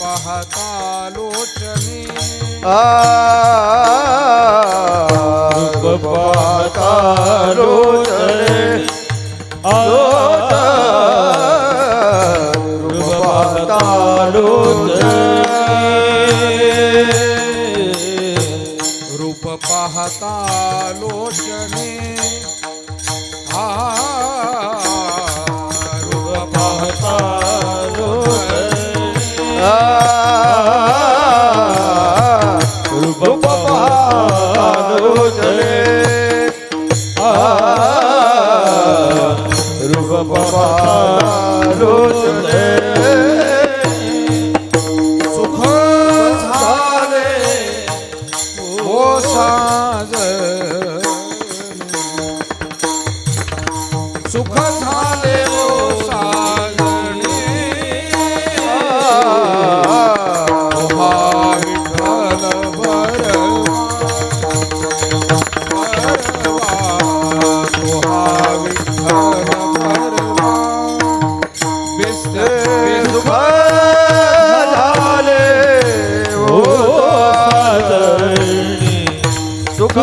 पाहता लोचने रूप पाहता लोचने रूप पाहता लोचने रूप पाहता लोचने रूप पाहता लोचने रूप पाहता लोचने रूप पाहता लोचने सुख झाले ओ साजन सुख झाले ओ साजणी हा विठ्ठल बरवा तो हा विठ्ठल बरवा सुख झाले ओ साजणी सुख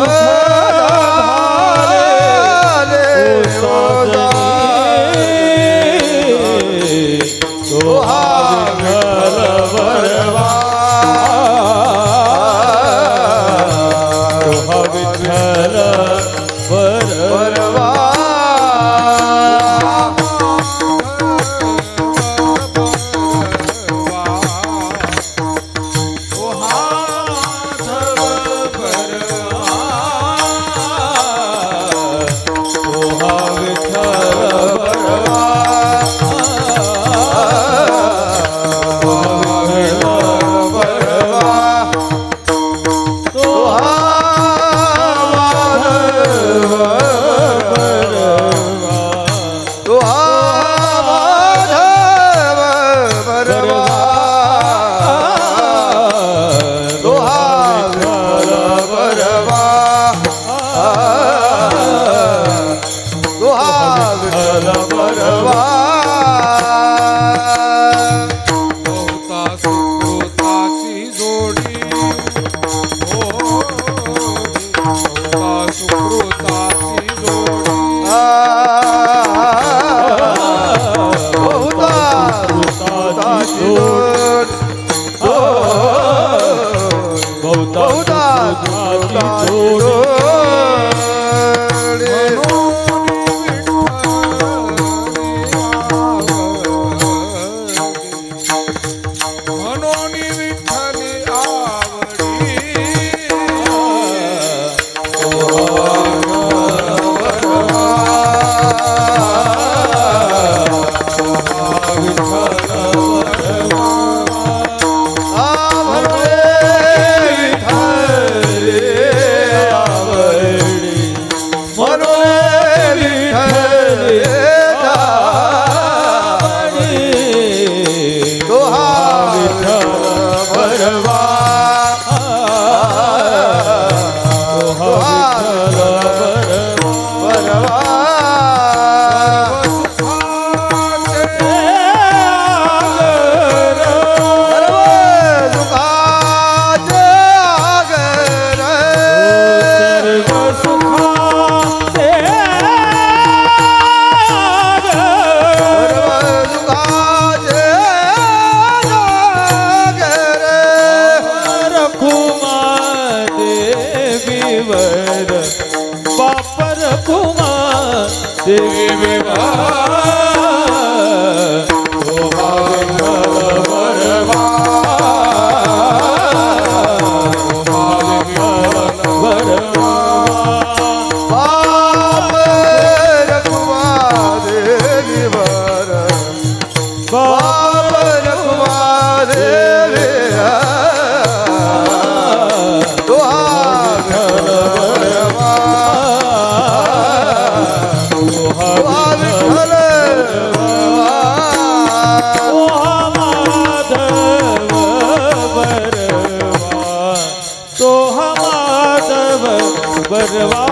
झाले ओ साजणी तो हा विठ्ठल बरवा तो हा विठ्ठल बरवा बहुता सुकृताची जोडी बहुता सुकृताची जोडी बहुता सुकृताची जोड बहुता सुकृताची जोड मनोनी विठ्ठली आवडी बापर कुमार देवी विवाह तो विठ्ठल बरवा तो विठ्ठल बरवा बापर कुमार देवी वर बापर कुमार देवी तो विठ्ठल बरवा बरवा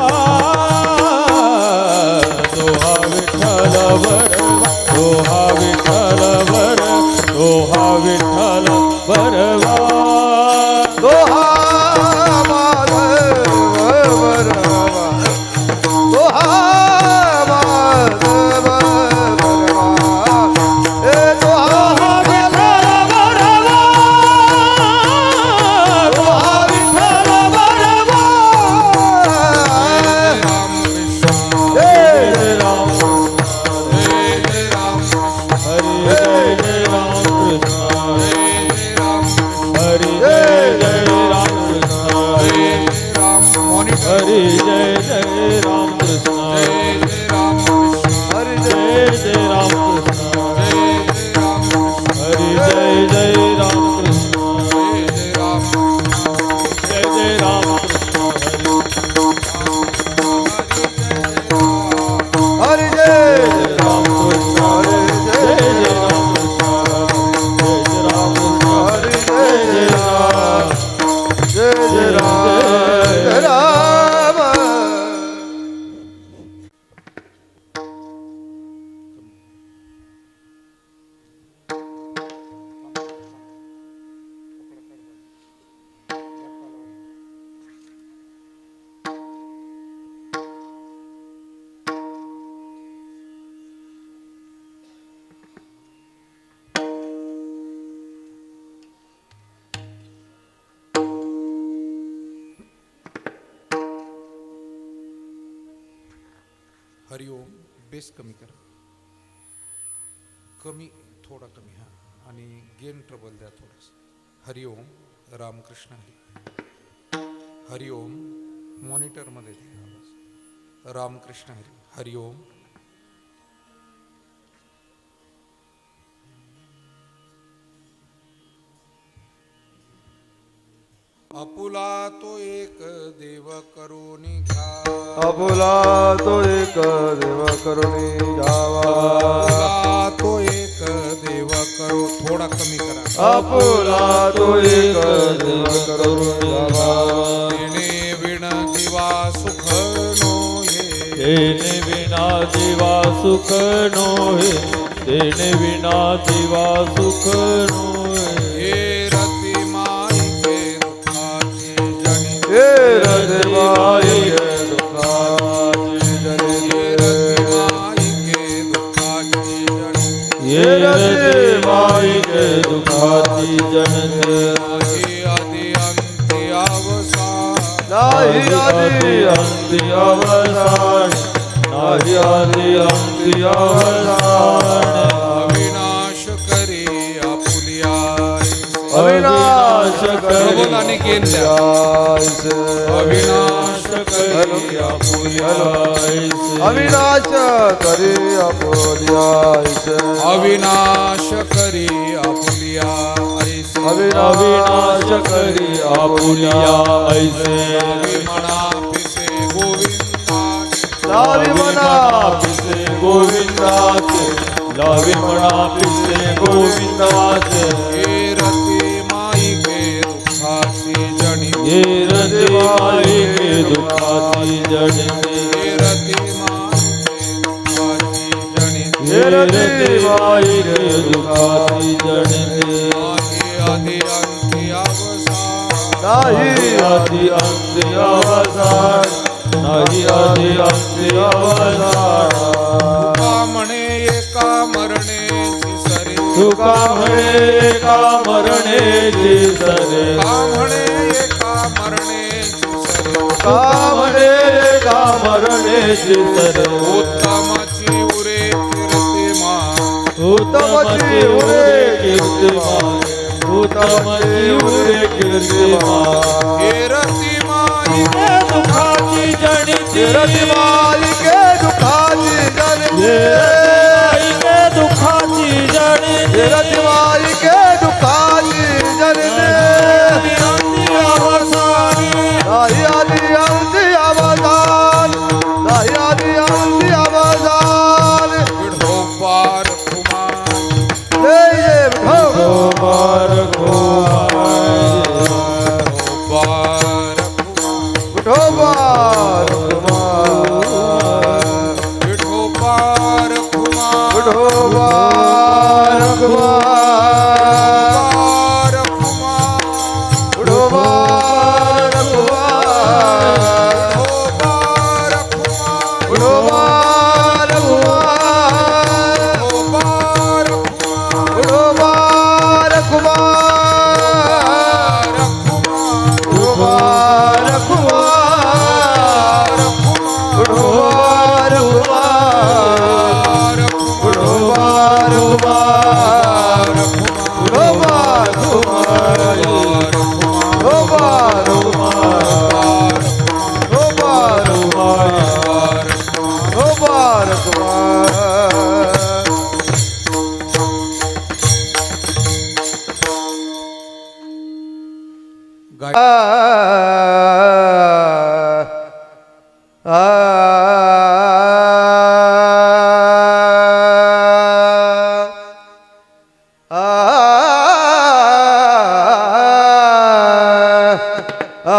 तो हा विठ्ठल बरवा तो हा विठ्ठल बर तो हा विठ्ठल बरवा दोहा माधव बरवा दोहा माधव बरवा हे दोहा विठ्ठल बरवा दोहा विठ्ठल बरवा राम कृष्ण जय राम जय राम हरि जय राम कृष्ण जय राम हरि जय राम कृष्ण जय राम मॉनिटर हरि जय राम कृष्ण जय राम कृष्ण हरि जय राम कृष्ण जय राम कृष्ण हरि जय राम कृष्ण जय राम जय राम कृष्ण हरि जय राम कृष्ण जय राम कृष्ण जय राम कृष्ण हरि जय राम जय जय राम जय राम हरिओम बेस कमी करा कमी थोडा कमी हा आणि गेन ट्रबल द्या थोडस हरिओम रामकृष्ण हरी हरिओम मॉनिटरमध्ये द्या आवाज रामकृष्ण हरी हरिओम अपुला तो एक देव करुणी घ्या अबुला तो एक देव करुणी जावा अपुला तो एक देव करो थोडा कमी करा अबुला तो एक देव करुणी जावा येणे विण जीवा सुख नोहे तेने विना जीवा सुख नोहे तेने विना जीवा सुख नोहे हे रती माई के दुखाची जणी हे रजवाई हे दुखाची जनी हे रती माई के दुखाची जणी ये रते माई के दुखाती जनते नाही आदि अंती अवसान नाही आदि अंति अवसान नाही आदि अंति अवसान अविनाश करी आपुलिया अविनाश प्रबोध आणि गेन द्या अविनाश करी आपुल्या अविनाश करी आपुल्यास अविनाश करी आपुलिया ऐसे अविनाश करी आपुल्या ऐसे म्हणा पिसे गोविंदा लावी मना पिसे गोविंदाचे लावी म्हणा पिसे गोविंदाचे हे रती माई के दुखाची जणी ये रते माई के दुखाती जनते हे रती माई के दुखाची जणी ये रते माई के दुखाती जनते नाही आदि अंती अवसान नाही आदि अंत अवसान नाही आदि अंत अवसान तुका म्हणे एका मरणेची सरे तुका म्हणे का मरणेची सरे का म्हणे एका मरणेची सरे का म्हणे का मरणेची सरे उत्तमाची उरे कीर्तिमा उत्तमची उरे कीर्तिमान उत्तमची उरे कीर्तिमान हे रती माई हे दुखाची जनिती रजवाई के दुखाची जनी आई के दुखाची जनिती रजवाई के दुखाची जनी अंती अवसानी नाही आदि अंती अवदान नाही आदि अंती अवदान विठोबार कुमार जय भव गोपार गोपार विठोबार कुमार विठोबा कुमार विठोबार कुमार विठोबा कुमार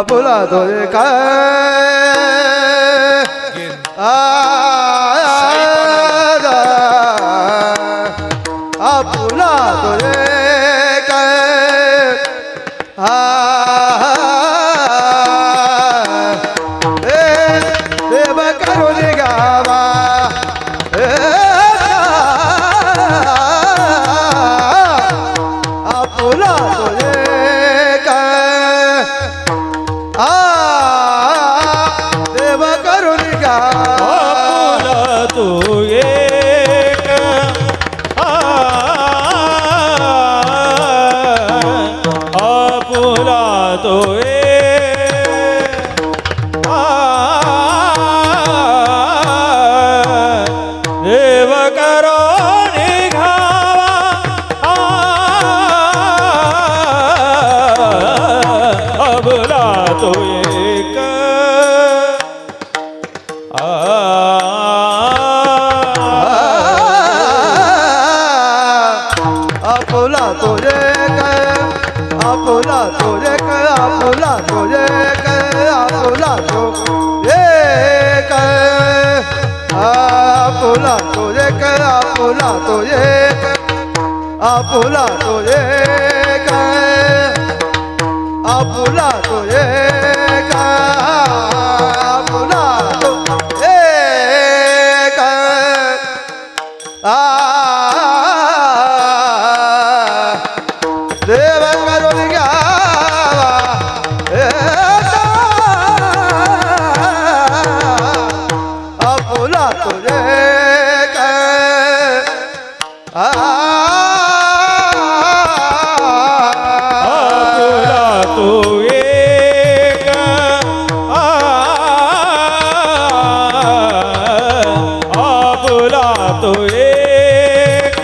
बोला तो काय बोला तो काय देव करून गावा बोला तो देव करून आपुला तो एक आपुला तो देव करो निघावा आपुला तो एक आपुला तो एक आपुला तो एक आपुला तो एक आपुला तो एक आपुला तो एक आपुला तो एक आपुला तो एक आपुला तो एक आपुला तो एक देव करून घ्यावा आपुला तुझे आपुला तो एक आपुला तो एक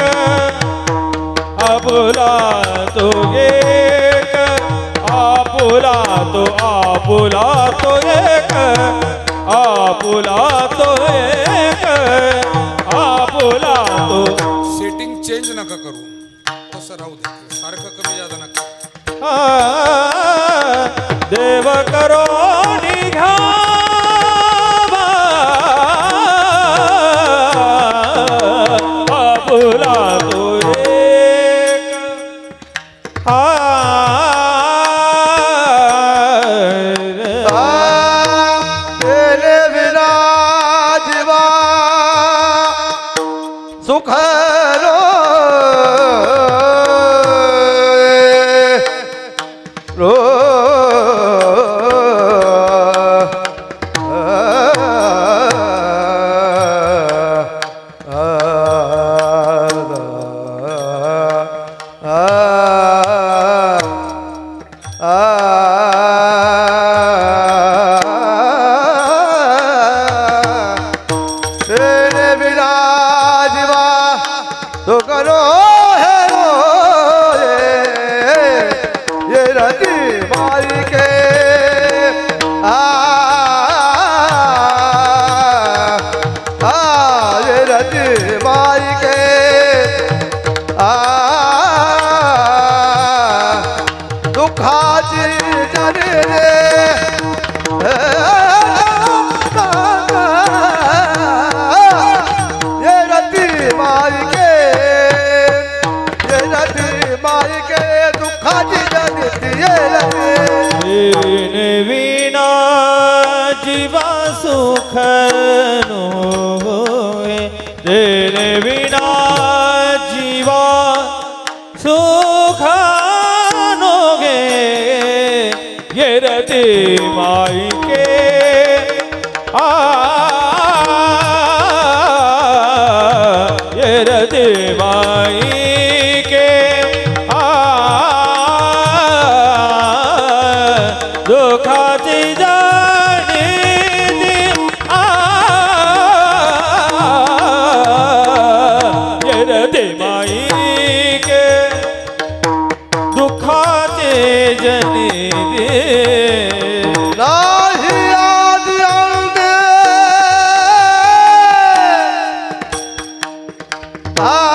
आपुला तो एक आपुला तो एक आपुला तो एक आपुला तो सेटिंग चेंज नका करू तसं राहू दे सारखं कमी जादा नका देव करो निघावा आपुला तो एक तेरे बिना जीवा सुख रो तेरे बिना जीवा तो करो है ये रति मारी के ये रति मारी के दुखाची जरी ये रति मारी के ये रति मारी के दुखाची जरी ये तेरे विना जीवा सुख नो होए तेरे बिना जीवा सुख नो गे ये रति माई के ये रति माई के जनी दे नाही आदि अंत आ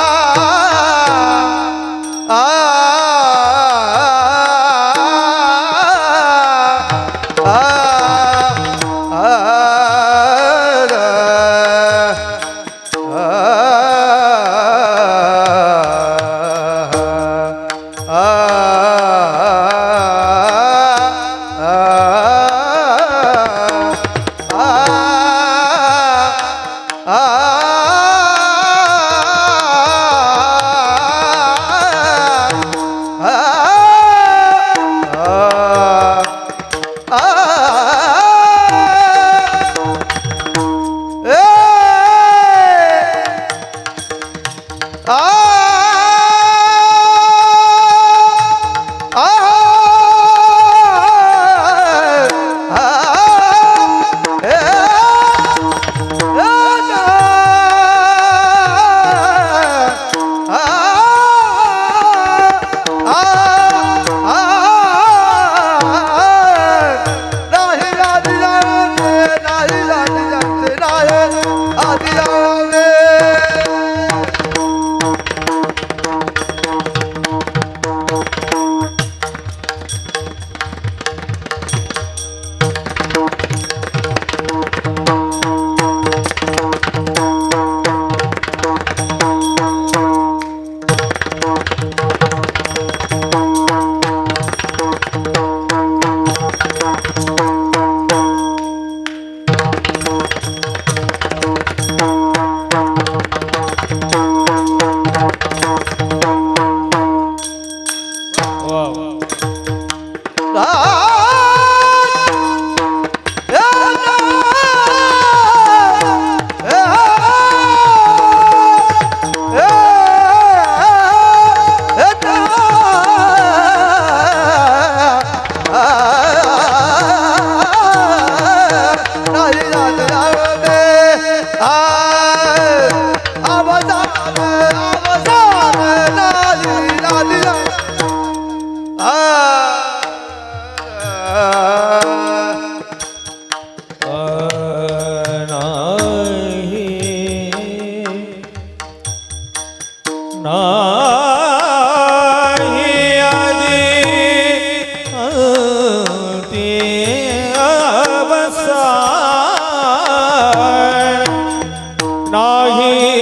नाही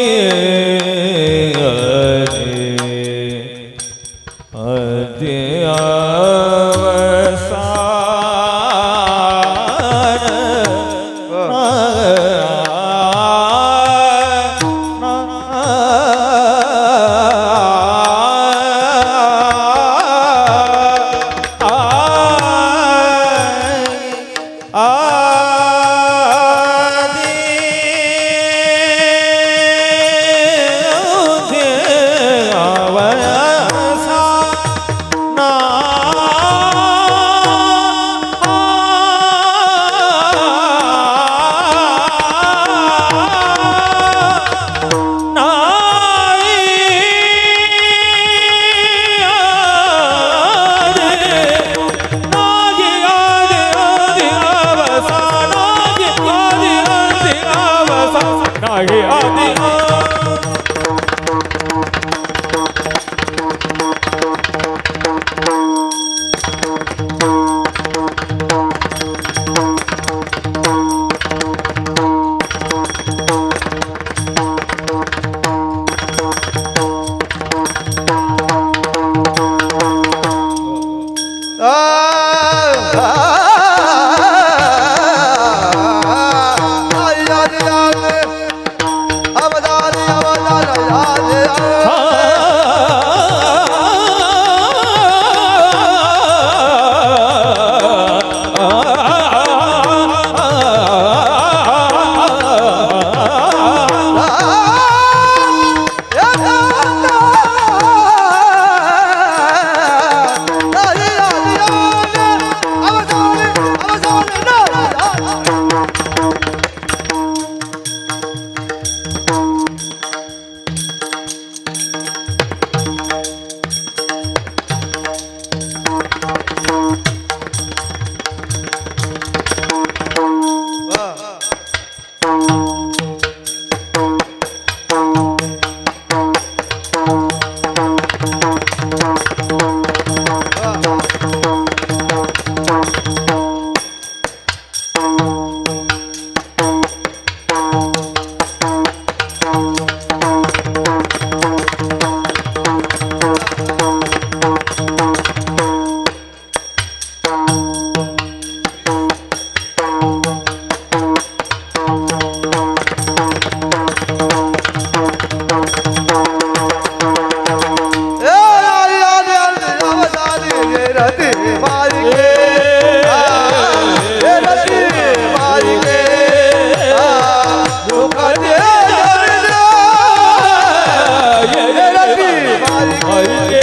रती मालिके हे रती मालिके दुःखाचे हे रती मालिके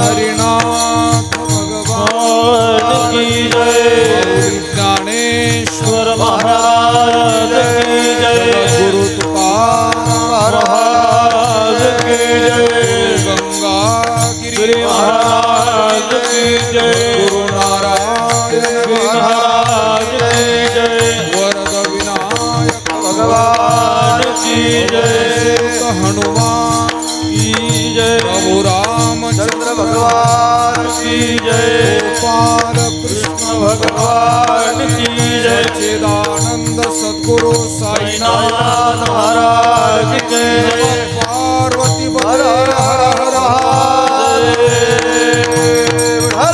हरिनाथ भगवान की जय, ज्ञानेश्वर महाराज की जय, गुरु तुकाराम महाराज की जय, गंगा गिरी महाराज की जय, गुरु नारायण महाराज की जय, वरद विनायक भगवान की जय, हनुमान प्रभु रामचंद्र भगवान की जय, गोपाल कृष्ण भगवान की जय, सच्चिदानंद सद्गुरु साईनाथ महाराज की जय, पार्वती हर हर हर हर हर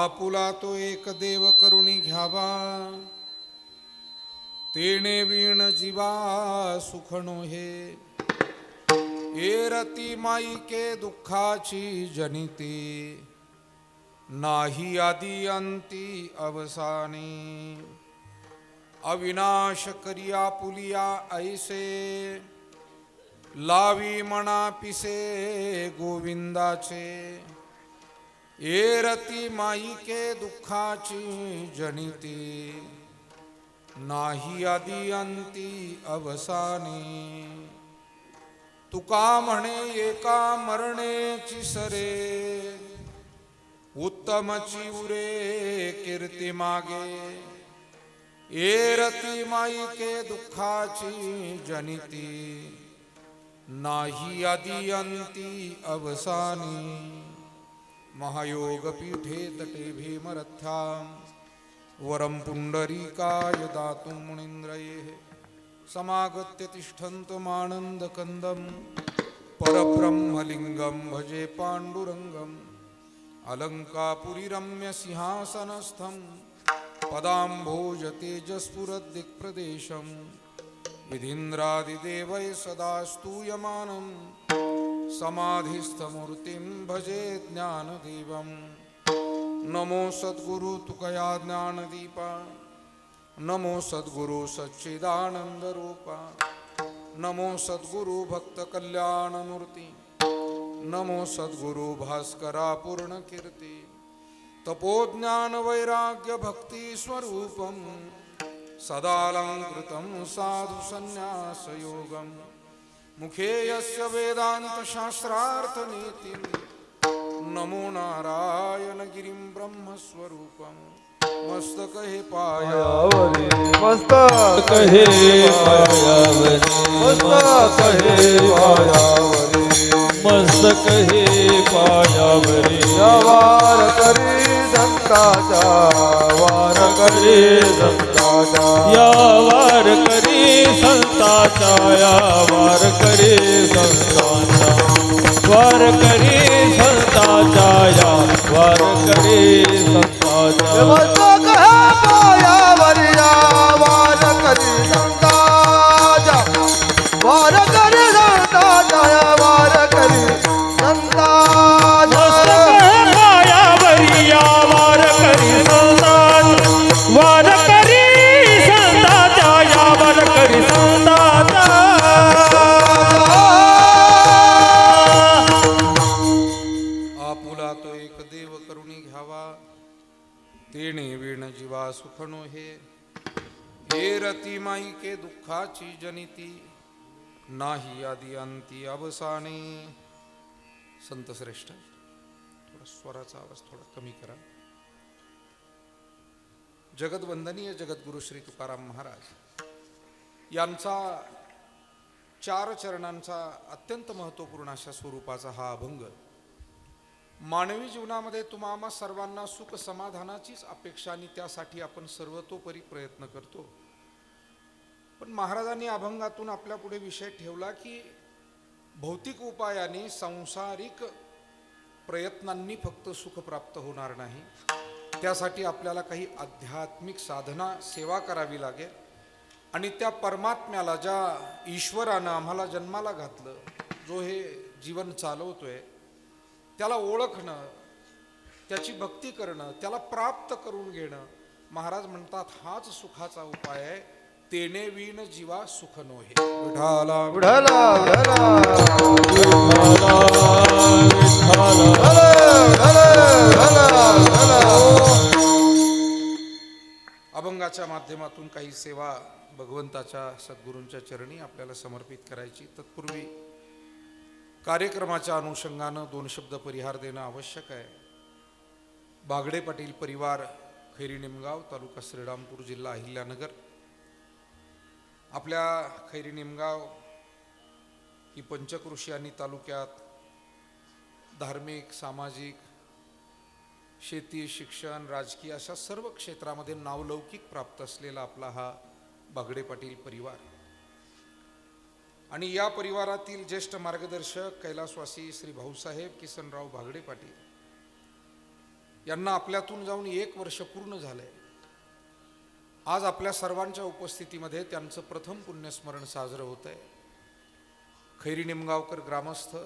आपुला तो एक देव करुणी घ्यावा, तेने वीण जीवा सुखनो हे, एरती माई के दुःखाची जनिती, नाही आदी अंती अवसानी, अविनाश करिया पुलिया ऐसे, लावी मना पिसे गोविंदाचे, एरती माई के दुःखाची जनिती, नाही आदी अंती अवसानी, तुका म्हणे एका मरणेची सरे, उत्तमची उरे कीर्ती मागे, एरती माई के दुःखाची जनिती, नाही आदी अंती अवसानी, महायोग पीठे तटे भीमरथ्यां, वरं पुंडरीकाय दातुं मुनीन्द्रये, समागत्य तिष्ठन्तमानन्दकन्दं, परब्रह्मलिङ्गं भजे पाण्डुरङ्गम्, अलङ्कापुरीरम्य सिंहासनस्थं, पदाम्भोजतेजस्फुरद्दिक्प्रदेशं, विधीन्द्रादिदेवैः सदा स्तूयमानं, समाधिस्थमूर्तिं भजे ज्ञानदेवं, नमो सद्गुरु तुकया ज्ञानदीपा, नमो सद्गुरु सच्चिदानन्दरूपा, नमो सद्गुरु भक्तकल्याणमूर्ति, नमो सद्गुरु भास्करा पूर्णकीर्ति, तपोज्ञान वैराग्य भक्ति स्वरूपं, सदालंकृतं साधु संन्यासयोगं, मुखे यस्य वेदांत शास्त्रार्थ नीति नमो नारायण गिरिं ब्रह्मस्वरूपम मस्तक हे पाया पायावरी मस्तक कहे पायावरी मस्तक हे पायावरी मस्तक हे पायावरी वार करी संताचा वार करी संताचा या वार करी संताचा या वार करी संताचा वार करी संताचा या वार करी संताचा मस्तक हे पायावरी वार करी संताचा वार करी संताचा वार करी संताचा वार करी संताचा या वार करी संताचा आपुला तो एक देव करुणी घ्यावा तेणे वीण जीवा सुखनो हे रती माई के दुःखाची जनिती नाही आदि अंती अवसाने. संत श्रेष्ठ थोडा स्वराचा आवाज थोडा कमी करा. जगदवंदनीय जगद्गुरु श्री तुकाराम महाराज यांचा 4 चरणांचा अत्यंत महत्त्वपूर्ण अशा स्वरूपाचा हा अभंग मानवी जीवनामध्ये तुम्हा सर्वांना सुख समाधानाचीच अपेक्षा आणि त्यासाठी आपण सर्वतोपरी प्रयत्न करतो. पण महाराजांनी अभंगातून आपल्या पुढे विषय ठेवला की भौतिक उपायाने सांसारिक प्रयत्नांनी फक्त सुख प्राप्त होणार नाही, त्यासाठी आपल्याला काही आध्यात्मिक साधना सेवा करावी लागेल आणि त्या परमात्म्याला ज्या ईश्वरानं आम्हाला जन्माला घातलं, जो हे जीवन चालवतोय, त्याला ओळखणं, त्याची भक्ती करणं, त्याला प्राप्त करून घेणं. महाराज म्हणतात हाच सुखाचा उपाय आहे. तेने वीण जीवा सुख नोहे. विठाला विठला विठला अभंगाच्या माध्यमातून काही सेवा भगवंताच्या सद्गुरूंच्या चरणी आपल्याला समर्पित करायची. तत्पूर्वी कार्यक्रमाच्या अनुषंगानं 2 शब्द परिहार देणं आवश्यक आहे. बागडे पाटील परिवार, खैरी निमगाव, तालुका श्रीरामपूर, जिल्हा अहिल्यानगर. आपल्या खैरी निमगाव ही पंचकृषी आणि तालुक्यात धार्मिक, सामाजिक, शेती, शिक्षण, राजकीय अशा सर्व क्षेत्रामध्ये नावलौकिक प्राप्त असलेला आपला हा बागडे पाटील परिवार. आणि या परिवारातील ज्येष्ठ मार्गदर्शक कैलासवासी श्री भाऊसाहेब किसनराव बागडे पाटील यांना आपल्यातून जाऊन 1 वर्ष पूर्ण झालंय. आज आपल्या सर्वांच्या उपस्थितीमध्ये त्यांचं प्रथम पुण्यस्मरण साजरं होत आहे. खैरी निमगावकर ग्रामस्थ,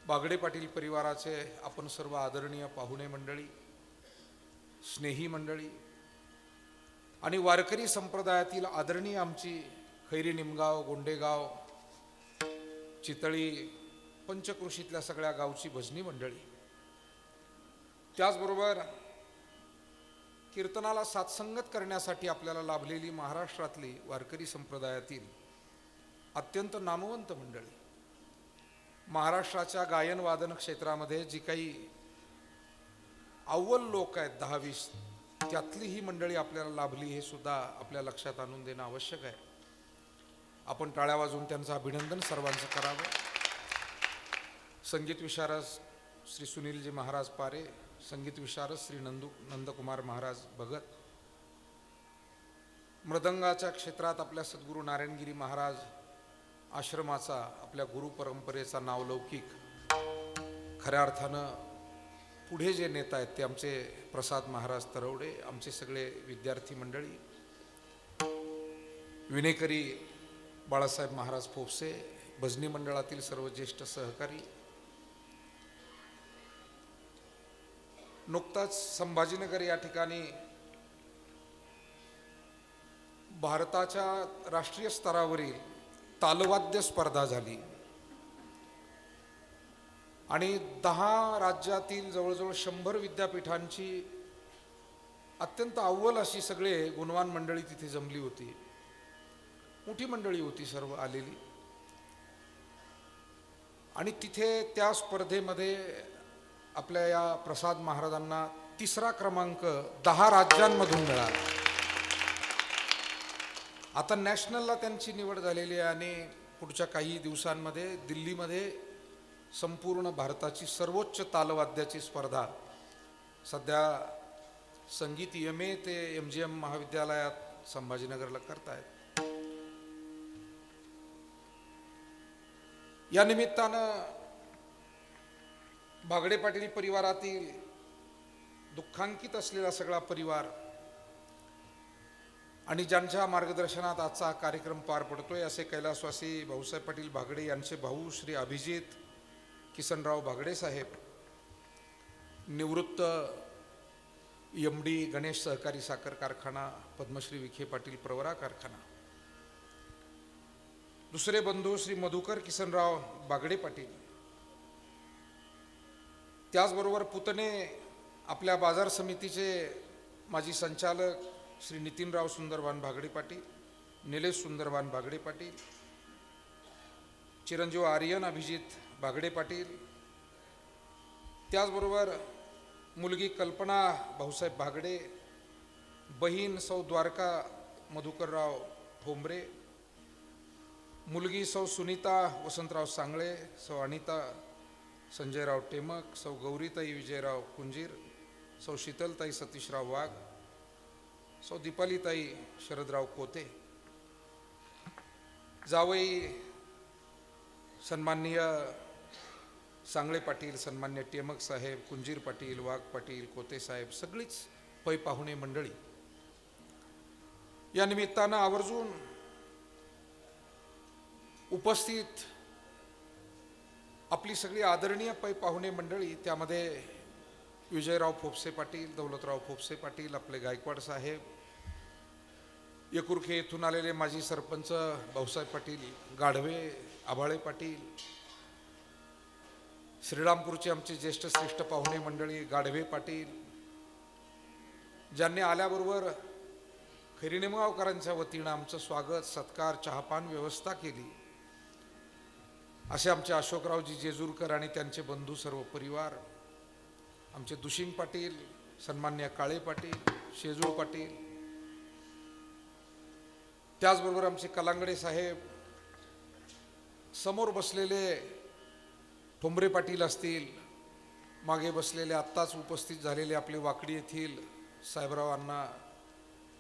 बागडे पाटील परिवाराचे आपण सर्व आदरणीय पाहुणे मंडळी, स्नेही मंडळी आणि वारकरी संप्रदायातील आदरणीय आमची खैरी निमगाव, गोंडेगाव, चितळी, पंचकृषीतल्या सगळ्या गावची भजनी मंडळी, त्याचबरोबर कीर्तनाला साथसंगत करण्यासाठी आपल्याला लाभलेली महाराष्ट्रातली वारकरी संप्रदायातील अत्यंत नामवंत मंडळी, महाराष्ट्राच्या गायन वादन क्षेत्रामध्ये जी काही अव्वल लोक आहेत 10-20, त्यातली ही मंडळी आपल्याला लाभली हे सुद्धा आपल्या लक्षात आणून देणं आवश्यक आहे. आपण टाळ्या वाजवून त्यांचं अभिनंदन सर्वांचं करावं. संगीत विशारद श्री सुनीलजी महाराज पारे, संगीत विशारद श्री नंदकुमार महाराज भगत, मृदंगाच्या क्षेत्रात आपल्या सद्गुरू नारायणगिरी महाराज आश्रमाचा, आपल्या गुरु परंपरेचा नावलौकिक खऱ्या अर्थानं पुढे जे नेता आहेत ते आमचे प्रसाद महाराज तरवडे, आमचे सगळे विद्यार्थी मंडळी, विनेकरी बाळासाहेब महाराज फोपसे, भजनी मंडळातील सर्व ज्येष्ठ सहकारी. नुकताच संभाजीनगर या ठिकाणी भारताच्या राष्ट्रीय स्तरावरील तालवाद्य स्पर्धा झाली आणि 10 राज्यातील जवळजवळ 100 विद्यापीठांची अत्यंत अव्वल अशी सगळे गुणवान मंडळी तिथे जमली होती. मोठी मंडळी होती सर्व आलेली. आणि तिथे त्या स्पर्धेमध्ये आपल्या या प्रसाद महाराजांना 3रा क्रमांक 10 राज्यांमधून मिळाला. आता नॅशनलला त्यांची निवड झालेली आहे आणि पुढच्या काही दिवसांमध्ये दिल्लीमध्ये संपूर्ण भारताची सर्वोच्च तालवाद्याची स्पर्धा सध्या संगीत MA ते MGM महाविद्यालयात संभाजीनगरला करतायत. या निमित्तानं बागडे पाटील परिवारातील दुःखांकित असलेला सगळा परिवार आणि ज्यांच्या मार्गदर्शनात आजचा कार्यक्रम पार पडतोय असे कैलासवासी भाऊसाहेब पाटील बागडे यांचे भाऊ श्री अभिजित किसनराव बागडे साहेब, निवृत्त MD गणेश सहकारी साखर कारखाना, पद्मश्री विखे पाटील प्रवरा कारखाना, दुसरे बंधू श्री मधुकर किसनराव बागडे पाटील, त्याचबरोबर पुतणे आपल्या बाजार समितीचे माजी संचालक श्री नितीनराव सुंदरवान बागडे पाटील, निलेश सुंदरवान बागडे पाटील, चिरंजीव आर्यन अभिजित बागडे पाटील, त्याचबरोबर मुलगी कल्पना भाऊसाहेब बागडे, बहीण सौ द्वारका मधुकरराव ठोंबरे, मुलगी सौ सुनीता वसंतराव सांगळे, सौ अनिता संजयराव टेमक, सौ गौरीताई विजयराव कुंजीर, सौ शीतलताई सतीशराव वाघ, सौ दीपालीताई शरदराव कोते, जावई सन्माननीय सांगळे पाटील, सन्मान्य टेमक साहेब, कुंजीर पाटील, वाघ पाटील, कोते साहेब, सगळीच पै पाहुणे मंडळी या निमित्तानं आवर्जून उपस्थित आपली सगळी आदरणीय पै पाहुणे मंडळी, त्यामध्ये विजयराव फोपसे पाटील, दौलतराव फोपसे पाटील, आपले गायकवाड साहेब, यकुर्खे येथून आलेले माजी सरपंच भाऊसाहेब पाटील गाढवे, आभाळे पाटील, श्रीरामपूरचे आमचे ज्येष्ठ श्रेष्ठ पाहुणे मंडळी गाढवे पाटील, ज्यांनी आल्याबरोबर खैरीनिमगावकरांच्या वतीनं आमचं स्वागत, सत्कार, चहापान व्यवस्था केली, असे आमचे अशोकरावजी जेजूरकर आणि त्यांचे बंधू सर्व परिवार, आमचे दुशिंग पाटील, सन्मान्य काळे पाटील, शेजूळ पाटील, त्याचबरोबर आमचे कलांगडे साहेब, समोर बसलेले ठोंबरे पाटील असतील, मागे बसलेले आत्ताच उपस्थित झालेले आपले वाकडी येथील साहेबराव अण्णा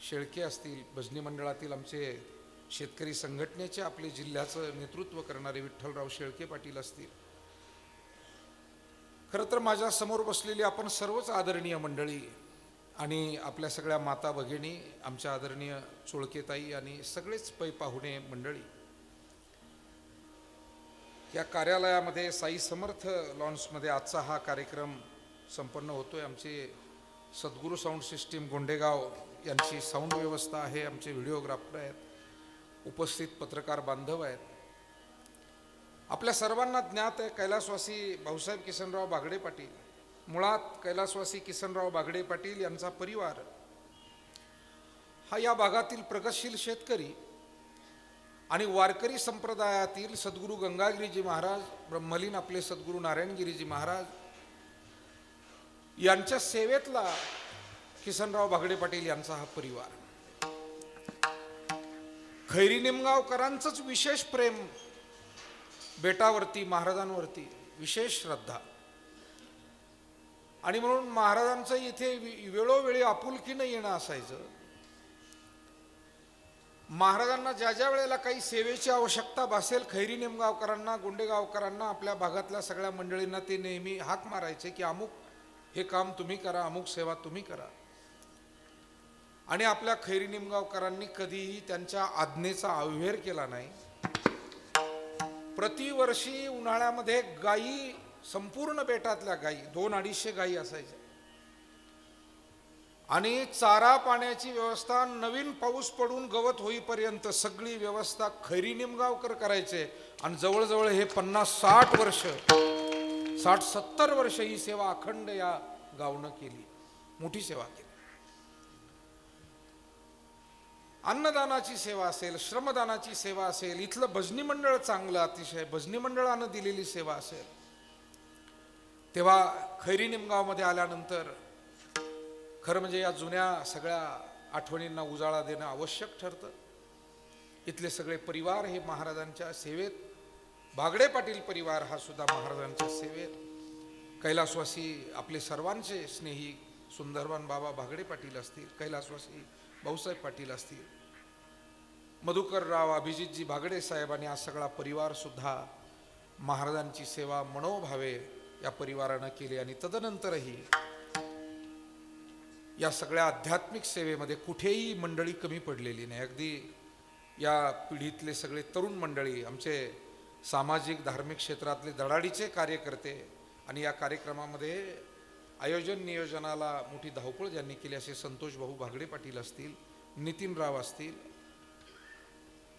शेळके असतील, भजनी मंडळातील आमचे शेतकरी संघटनेचे आपले जिल्ह्याचं नेतृत्व करणारे विठ्ठलराव शेळके पाटील असतील. खरं तर माझ्या समोर बसलेली आपण सर्वच आदरणीय मंडळी आणि आपल्या सगळ्या माता भगिनी, आमच्या आदरणीय चोळकेताई आणि सगळेच पै पाहुणे मंडळी या कार्यालयामध्ये साई समर्थ लॉन्समध्ये आजचा हा कार्यक्रम संपन्न होतोय. आमचे सद्गुरू साऊंड सिस्टीम गोंडेगाव यांची साऊंड व्यवस्था आहे, आमचे व्हिडिओग्राफर आहेत, उपस्थित पत्रकार बांधव आहेत. आपल्या सर्वांना ज्ञात आहे कैलासवासी भाऊसाहेब किसनराव बागडे पाटील, मुळात कैलासवासी किसनराव बागडे पाटील यांचा परिवार हा या भागातील प्रगतशील शेतकरी आणि वारकरी संप्रदायातील सद्गुरू गंगागिरीजी महाराज, ब्रह्मलीन आपले सद्गुरू नारायणगिरीजी महाराज यांच्या सेवेतला किसनराव बागडे पाटील यांचा हा परिवार. खैरी निमगावकरांचंच विशेष प्रेम बेटावरती, महाराजांवरती विशेष श्रद्धा, आणि म्हणून महाराजांचं इथे वेळोवेळी आपुलकीनं येणं असायचं. महाराजांना ज्या ज्या वेळेला काही सेवेची आवश्यकता भासेल, खैरी निमगावकरांना, गोंडेगावकरांना, आपल्या भागातल्या सगळ्या मंडळींना ते नेहमी हाक मारायचे की अमुक हे काम तुम्ही करा, अमुक सेवा तुम्ही करा. आणि आपल्या खैरी निमगावकरांनी कधीही त्यांच्या आज्ञेचा अव्हेर केला नाही. प्रतिवर्षी उन्हाळ्यामध्ये गायी, संपूर्ण बेटातल्या गायी 200-250 गायी असायच्या, आणि चारा पाण्याची व्यवस्था नवीन पाऊस पडून गवत होईपर्यंत सगळी व्यवस्था खैरी निमगावकर करायचे. आणि जवळजवळ हे 50-60 वर्ष, 60-70 वर्ष ही सेवा अखंड या गावनं केली, मोठी सेवा केली. अन्नदानाची सेवा असेल, श्रमदानाची सेवा असेल, इथलं भजनी मंडळ चांगलं, अतिशय भजनी मंडळानं दिलेली सेवा असेल, तेव्हा खैरी निमगावमध्ये आल्यानंतर खरं म्हणजे या जुन्या सगळ्या आठवणींना उजाळा देणं आवश्यक ठरतं. इथले सगळे परिवार हे महाराजांच्या सेवेत, बागडे पाटील परिवार हा सुद्धा महाराजांच्या सेवेत, कैलासवासी आपले सर्वांचे स्नेही सुंदरवान बाबा बागडे पाटील असतील, कैलासवासी भाऊसाहेब पाटील असतील, मधुकरराव अभिजितजी बागडे साहेब आणि हा सगळा परिवार सुद्धा महाराजांची सेवा मनोभावे या परिवारानं केली. आणि तदनंतरही या सगळ्या आध्यात्मिक सेवेमध्ये कुठेही मंडळी कमी पडलेली नाही. अगदी या पिढीतले सगळे तरुण मंडळी, आमचे सामाजिक धार्मिक क्षेत्रातले धडाडीचे कार्यकर्ते, आणि या कार्यक्रमामध्ये आयोजन नियोजनाला मोठी धावपळ ज्यांनी केली असे संतोष भाऊ बागडे पाटील असतील, नितीनराव असतील,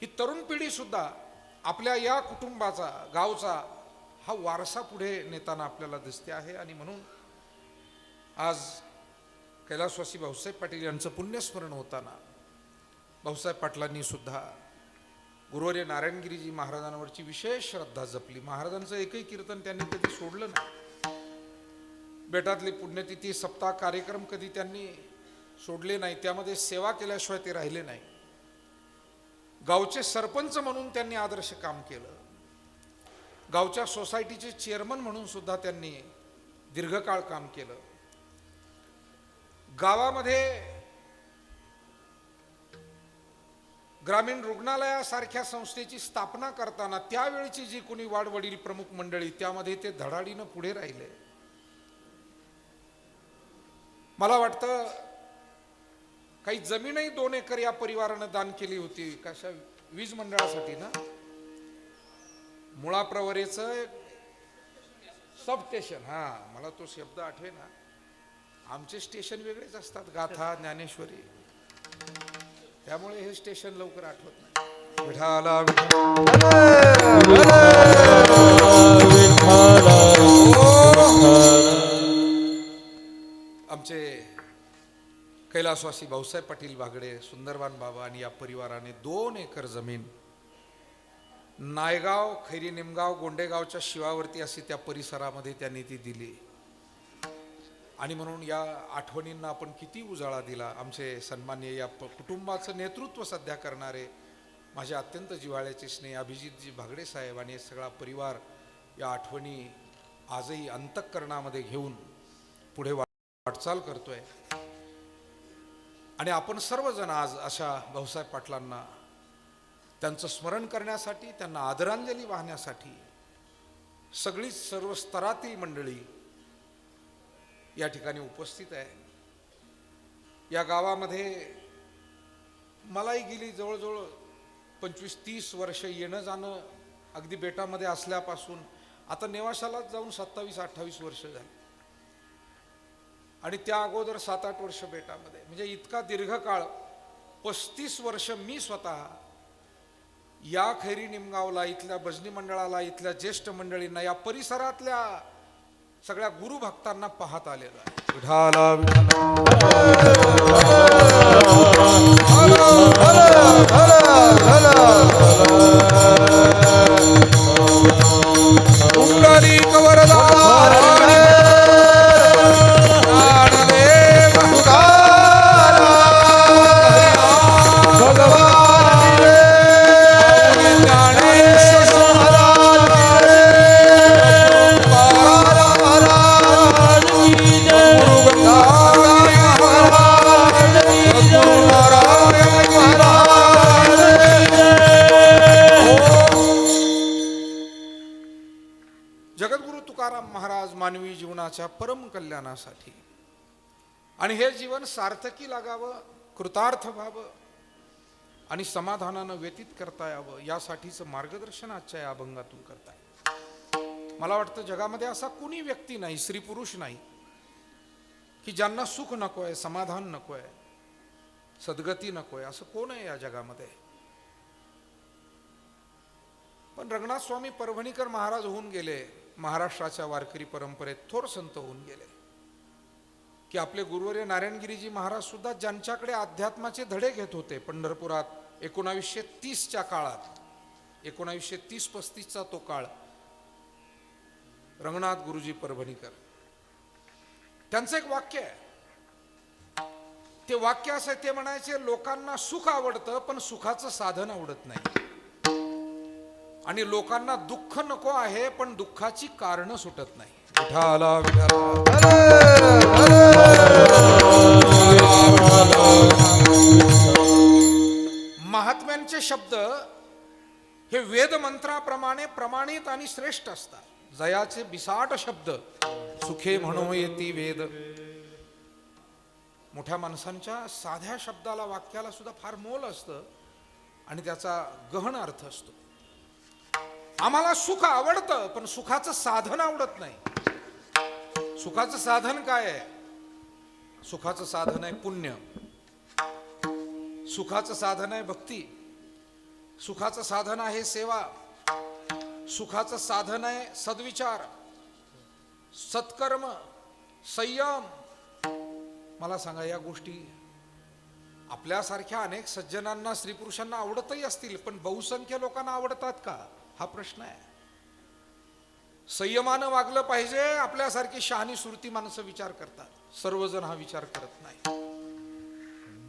ही तरुण पिढी सुद्धा आपल्या या कुटुंबाचा, गावचा हा वारसा पुढे नेताना आपल्याला दिसते आहे. आणि म्हणून आज कैलासवासी भाऊसाहेब पाटील यांचं पुण्यस्मरण होताना भाऊसाहेब पाटलांनी सुद्धा गुरुवर्य नारायणगिरीजी महाराजांवरची विशेष श्रद्धा जपली. महाराजांचं एकही कीर्तन त्यांनी कधी सोडलं नाही. बेटातली पुण्यतिथी सप्ताह कार्यक्रम कधी त्यांनी सोडले नाही. त्यामध्ये सेवा केल्याशिवाय ते राहिले नाही. गावचे सरपंच म्हणून त्यांनी आदर्श काम केलं. गावच्या सोसायटीचे चेअरमन म्हणून सुद्धा त्यांनी दीर्घकाळ काम केलं. गावामध्ये ग्रामीण रुग्णालयासारख्या संस्थेची स्थापना करताना त्यावेळची जी कोणी वाडवडील प्रमुख मंडळी, त्यामध्ये ते धडाडीनं पुढे राहिले. मला वाटतं काही जमीनही 2 एकर या परिवारानं दान केली होती. कशा? वीज मंडळासाठी ना. मुळाप्रवरेचं सब स्टेशन, हा मला तो शब्द आठवे ना. आमचे स्टेशन वेगळेच असतात, गाथा, ज्ञानेश्वरी, त्यामुळे हे स्टेशन लवकर आठवत नाही. विठाला आमचे कैलासवासी भाऊसाहेब पाटील बागडे, सुंदरवान बाबा आणि या परिवाराने 2 एकर जमीन नायगाव, खैरी निमगाव, गोंडेगावच्या शिवावरती अशी त्या परिसरामध्ये त्यांनी ती दिली. आणि म्हणून या आठवणींना आपण किती उजाळा दिला. आमचे सन्मान्य या कुटुंबाचं नेतृत्व सध्या करणारे माझे अत्यंत जिव्हाळ्याचे स्नेह अभिजितजी बागडे साहेब आणि सगळा परिवार या आठवणी आजही अंतःकरणामध्ये घेऊन पुढे वाटचाल करतोय. आणि आपण सर्वजण आज अशा भाऊसाहेब पाटलांना त्यांचं स्मरण करण्यासाठी, त्यांना आदरांजली वाहण्यासाठी सगळीच सर्व स्तरातील मंडळी या ठिकाणी उपस्थित आहे. या गावामध्ये मलाही गेली जवळजवळ 25-30 वर्ष येणं जाणं, अगदी बेटामध्ये असल्यापासून आता नेवाशालाच जाऊन 27-28 वर्ष झाली. आणि त्या अगोदर 7-8 वर्ष बेटामध्ये, म्हणजे इतका दीर्घकाळ 35 वर्ष मी स्वतः या खैरी निमगावला, इथल्या भजनी मंडळाला, इथल्या ज्येष्ठ मंडळींना, या परिसरातल्या सगळ्या गुरुभक्तांना पाहत आलेला आहे. मानवी जीवनाच्या परम कल्याणासाठी आणि हे जीवन सार्थकी लागावं, कृतार्थ व्हावं आणि समाधानानं व्यतीत करता यावं, यासाठीचं मार्गदर्शन आजच्या या अभंगातून करताय. मला वाटतं जगामध्ये असा कुणी व्यक्ती नाही, स्त्री पुरुष नाही, की ज्यांना सुख नकोय, समाधान नकोय, सद्गती नकोय, असं कोण आहे या जगामध्ये. पण रंगनाथ स्वामी परभणीकर महाराज होऊन गेले, महाराष्ट्राच्या वारकरी परंपरेत थोर संत होऊन गेले. की आपले गुरुवर्य नारायणगिरीजी महाराज सुद्धा ज्यांच्याकडे अध्यात्माचे धडे घेत होते पंढरपुरात 1930च्या काळात, 1930-35चा तो काळ, रंगनाथ गुरुजी परभणीकर, त्यांचं एक वाक्य आहे. ते वाक्य असं ते म्हणायचे, लोकांना सुख आवडतं पण सुखाचं साधन आवडत नाही, आणि लोकांना दुःख नको आहे पण दुःखाची कारण सुटत नाही. विठाला विठाला. महात्म्यांचे शब्द हे वेद मंत्राप्रमाणे प्रमाणित आणि श्रेष्ठ असतात. जयाचे बिसाट शब्द सुखे म्हणो येती वेद. मोठ्या माणसांच्या साध्या शब्दाला, वाक्याला सुद्धा फार मोल असतं आणि त्याचा गहन अर्थ असतो. आम्हाला सुख आवडतं पण सुखाचं साधन आवडत नाही. सुखाचं साधन काय आहे? सुखाचं साधन आहे पुण्य, सुखाचं साधन आहे भक्ती, सुखाचं साधन आहे सेवा, सुखाचं साधन आहे सद्विचार, सत्कर्म, संयम. मला सांगा, या गोष्टी आपल्यासारख्या अनेक सज्जनांना, स्त्री पुरुषांना आवडतही असतील, पण बहुसंख्य लोकांना आवडतात का, हा प्रश्न आहे. संयमानं वागलं पाहिजे आपल्यासारखी शहाणी सुरती माणसं विचार करतात, सर्वजण हा विचार करत नाही.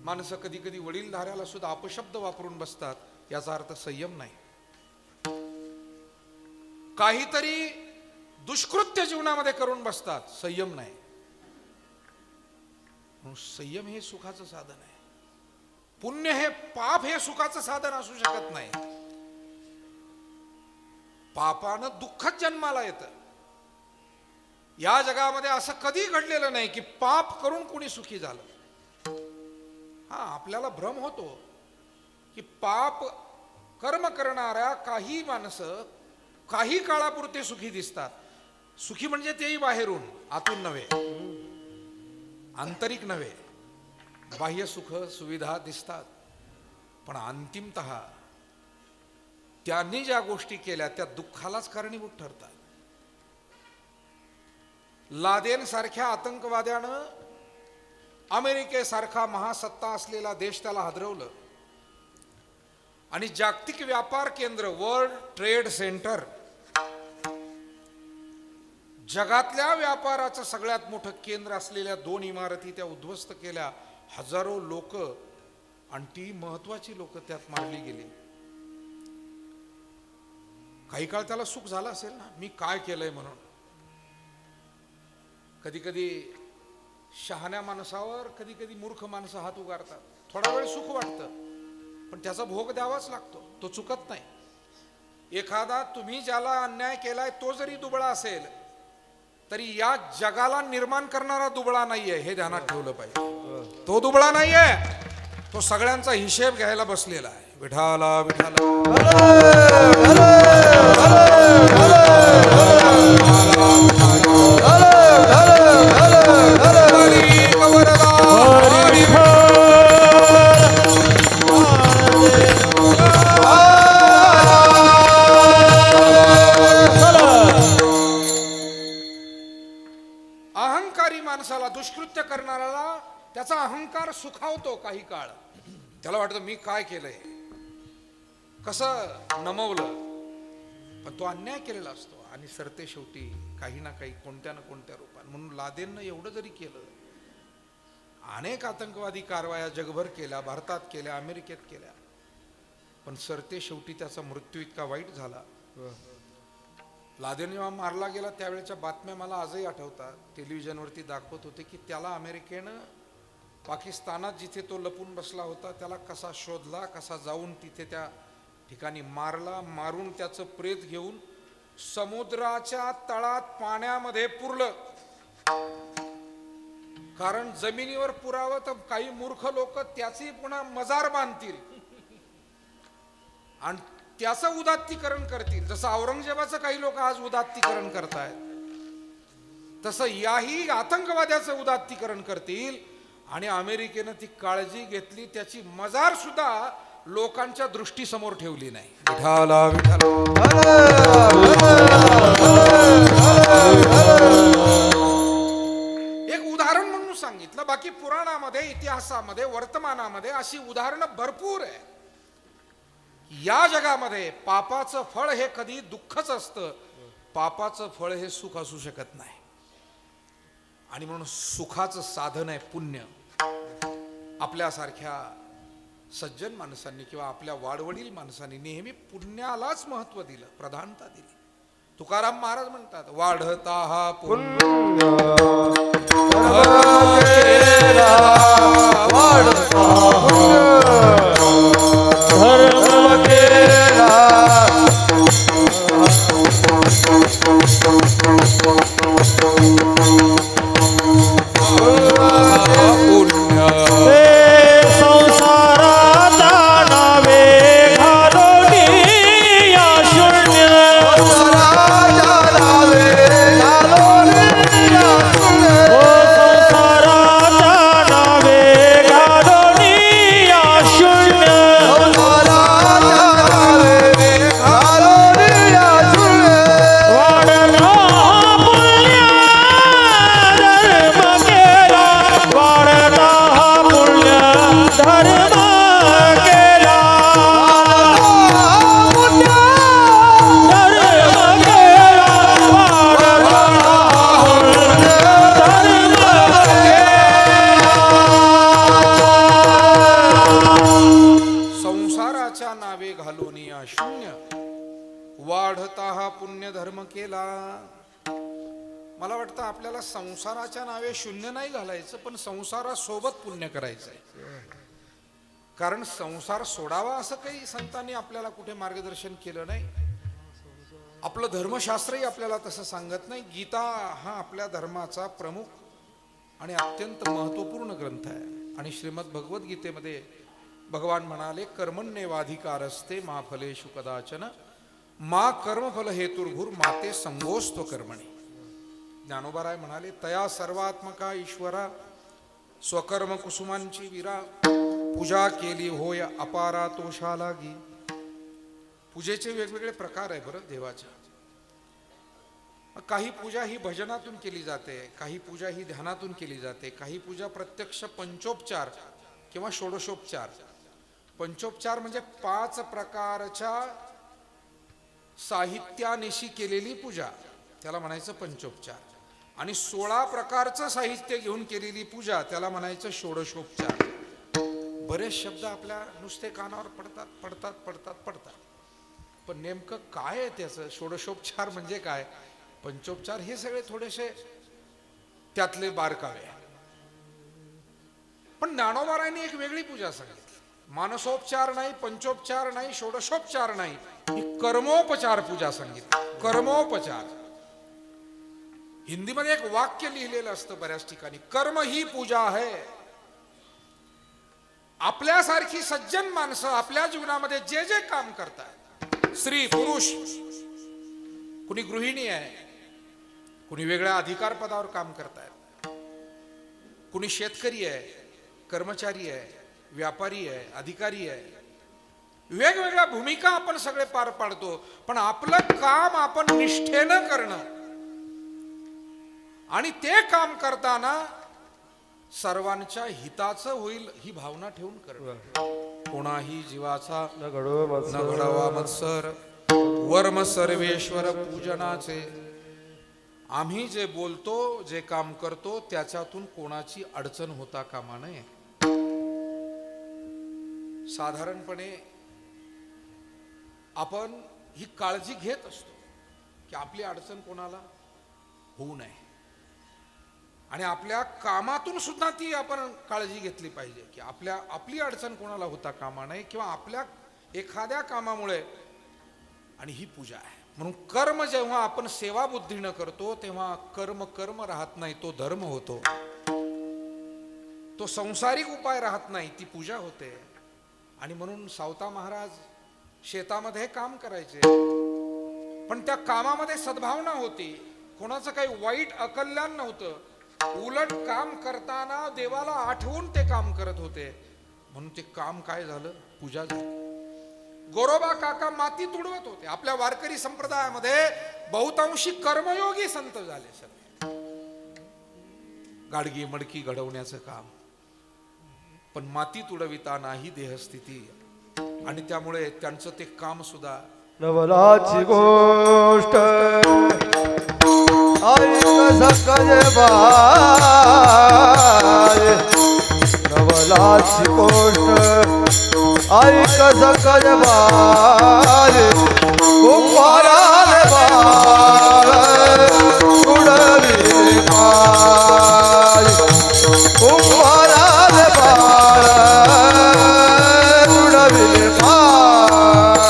माणसं कधी कधी वडीलधाऱ्याला सुद्धा अपशब्द वापरून बसतात, याचा अर्थ संयम नाही. काहीतरी दुष्कृत्य जीवनामध्ये करून बसतात, संयम नाही. संयम हे सुखाचं साधन आहे. पुण्य हे, पाप हे सुखाचं साधन असू शकत नाही. पापानं दुःखच जन्माला येतं. या जगामध्ये असं कधी घडलेलं नाही की पाप करून कोणी सुखी झालं. हा, आपल्याला भ्रम होतो की पाप कर्म करणाऱ्या काही माणसं काही काळापुरते सुखी दिसतात. सुखी म्हणजे तेही बाहेरून, आतून नव्हे, आंतरिक नव्हे. बाह्य सुख सुविधा दिसतात, पण अंतिमतः त्यांनी ज्या गोष्टी केल्या त्या दुःखालाच कारणीभूत ठरतात. लादेन सारख्या आतंकवाद्यानं अमेरिकेसारखा महासत्ता असलेला देश त्याला हादरवलं, आणि जागतिक व्यापार केंद्र, वर्ल्ड ट्रेड सेंटर, जगातल्या व्यापाराचं सगळ्यात मोठं केंद्र असलेल्या 2 इमारती त्या उद्ध्वस्त केल्या. हजारो लोक, आणि ती महत्वाची लोक त्यात मारली गेली. काही काळ त्याला सुख झालं असेल ना, मी काय केलंय म्हणून. कधी कधी शहाण्या माणसावर कधी कधी मूर्ख माणसं हात उगारतात. थोडा वेळ सुख वाटतं, पण त्याचा भोग द्यावाच लागतो, तो चुकत नाही. एखादा तुम्ही ज्याला अन्याय केलाय तो जरी दुबळा असेल तरी या जगाला निर्माण करणारा दुबळा नाहीये, हे ध्यानात ठेवलं पाहिजे. तो दुबळा नाहीये, तो सगळ्यांचा हिशेब घ्यायला बसलेला आहे. विठाला विठाला. अहंकारी माणसाला, दुष्कृत्य करणाऱ्याला त्याचा अहंकार सुखावतो काही काळ. त्याला वाटतं मी काय केलंय, कसं नमवलं, पण तो अन्याय केलेला असतो आणि सरते शेवटी काही ना काही, कोणत्या ना कोणत्या रूपात. म्हणून लादेननं एवढं जरी केलं, अनेक आतंकवादी कारवाया जगभर केल्या, भारतात केल्या, अमेरिकेत केल्या, पण सरते शेवटी त्याचा मृत्यू इतका वाईट झाला. लादेन जेव्हा मारला गेला त्यावेळेच्या बातम्या मला आजही आठवतात. टेलिव्हिजनवरती दाखवत होते की त्याला अमेरिकेनं पाकिस्तानात जिथे तो लपून बसला होता त्याला कसा शोधला, कसा जाऊन तिथे त्या ठिकाणी मारला, मारून त्याचं प्रेत घेऊन समुद्राच्या तळात पाण्यामध्ये पुरलं. कारण जमिनीवर पुरावं तर काही मूर्ख लोक त्याचे पुन्हा मजार बांधतील आणि त्याचं उदात्तीकरण करतील. जसं औरंगजेबाचं काही लोक आज उदात्तीकरण करतायत, तसं याही आतंकवाद्याचं उदात्तीकरण करतील. आणि अमेरिकेनं ती काळजी घेतली, त्याची मजार सुद्धा लोकांच्या दृष्टीसमोर ठेवली नाही. विठाला विठाला. एक उदाहरण म्हणून सांगेन. आहे या जगामध्ये पापाचं फळ हे कधी दुःखच असतं, पापाचं फळ हे सुख असू शकत नाही. आणि म्हणून सुखाचं साधन आहे पुण्य. आपल्यासारख्या सज्जन माणसांनी किंवा आपल्या वाडवडील माणसांनी नेहमी पुण्यालाच महत्व दिलं, प्रधानता दिली. तुकाराम महाराज म्हणतात, वाढता हा पुण्य धर्म केला संसाराचा नावे घालोनी या शून्य मला वाटतं आपल्याला संसाराच्या नावे शून्य नाही घालायचं, पण संसारासोबत पुण्य करायचंय. कारण संसार सोडावा असं काही संतांनी आपल्याला कुठे मार्गदर्शन केलं नाही. आपलं धर्मशास्त्रही आपल्याला तसं सांगत नाही. गीता हा आपल्या धर्माचा प्रमुख आणि अत्यंत महत्वपूर्ण ग्रंथ आहे. आणि श्रीमद भगवद्गीतेमध्ये भगवान म्हणाले, कर्मण्येवाधिकारस्ते मा फलेषु कदाचन मा कर्मफल हेतुर्भूर माते संगोस्त्व कर्मणी. ज्ञानोबाराय म्हणाले, तया सर्वात्मका ईश्वरा स्वकर्म कुसुमांची विरा पूजा केली होय अपारा तोषा लागी. पूजेचे वेगवेगळे प्रकार आहे बरं देवाच्या. काही पूजा ही भजनातून केली जाते, काही पूजा ही ध्यानातून केली जाते, काही पूजा प्रत्यक्ष पंचोपचार किंवा षोडशोपचार. पंचोपचार म्हणजे 5 प्रकारच्या साहित्यानिशी केलेली पूजा, त्याला म्हणायचं पंचोपचार. आणि 16 प्रकारचं साहित्य घेऊन केलेली पूजा, त्याला म्हणायचं षोडशोपचार. बरेच शब्द आपल्या नुसते कानावर पडतात पडतात पडतात पडतात, पण नेमकं काय आहे त्याचं? षोडशोपचार म्हणजे काय, पंचोपचार हे सगळे थोडेसे त्यातले बारकावे. पण ज्ञानोबारायांनी एक वेगळी पूजा सांगितली. मानसोपचार नाही, पंचोपचार नाही, षोडशोपचार नाही, ही कर्मोपचार पूजा सांगितली. कर्मोपचार. हिंदीमध्ये एक वाक्य लिहिलेलं असतं बऱ्याच ठिकाणी, कर्म ही पूजा आहे. आपल्यासारखी सज्जन माणसं आपल्या जीवनामध्ये जे जे काम करतात, स्त्री पुरुष, कुणी गृहिणी आहे, कुणी वेगळ्या अधिकार पदावर काम करतायत, कुणी शेतकरी आहे, कर्मचारी आहे, व्यापारी आहे, अधिकारी आहे, वेगवेगळ्या भूमिका आपण सगळे पार पाडतो. पण आपलं काम आपण निष्ठेनं करणं आणि ते काम करताना सर्वांच्या हिताचं होईल ही भावना ठेवून करणं. कोणाही जीवाचा न घडावा मत्सर, वर्म सर्वेश्वर पूजनाचे. आम्ही जे बोलतो, जे काम करतो, त्याच्यातून कोणाची अडचण होता कामा नये. साधारणपणे आपण ही काळजी घेत असतो की आपली अडचण कोणाला होऊ नये. आणि आपल्या कामातून सुद्धा ती आपण काळजी घेतली पाहिजे की आपली अडचण कोणाला होता कामा नये, किंवा आपल्या एखाद्या कामामुळे. आणि ही पूजा आहे. म्हणून कर्म जेव्हा आपण सेवाबुद्धीनं करतो तेव्हा कर्म राहत नाही, तो धर्म होतो. तो संसारिक उपाय राहत नाही, ती पूजा होते. आणि म्हणून सावता महाराज शेतामध्ये काम करायचे, पण त्या कामामध्ये सद्भावना होती, कोणाचं काही वाईट अकल्याण नव्हतं. उलट काम करताना देवाला आठवून ते काम करत होते, म्हणून ते काम काय झालं, पूजा झाली. गोरोबा काका माती तुडवत होते. आपल्या वारकरी संप्रदायामध्ये बहुतांशी कर्मयोगी संत झाले सगळे, गाडगी मडकी घडवण्याचं काम. पण माती तुडविता नाही देहस्थिती, आणि त्यामुळे त्यांचं ते काम सुद्धा नवलाची गोष्ट ऐक सकळे बाय नवलाची गोष्ट ऐक सकळे बाय कुंभाराने बाळ उडविले पाय कुंभाराने बाळ उडविले पाय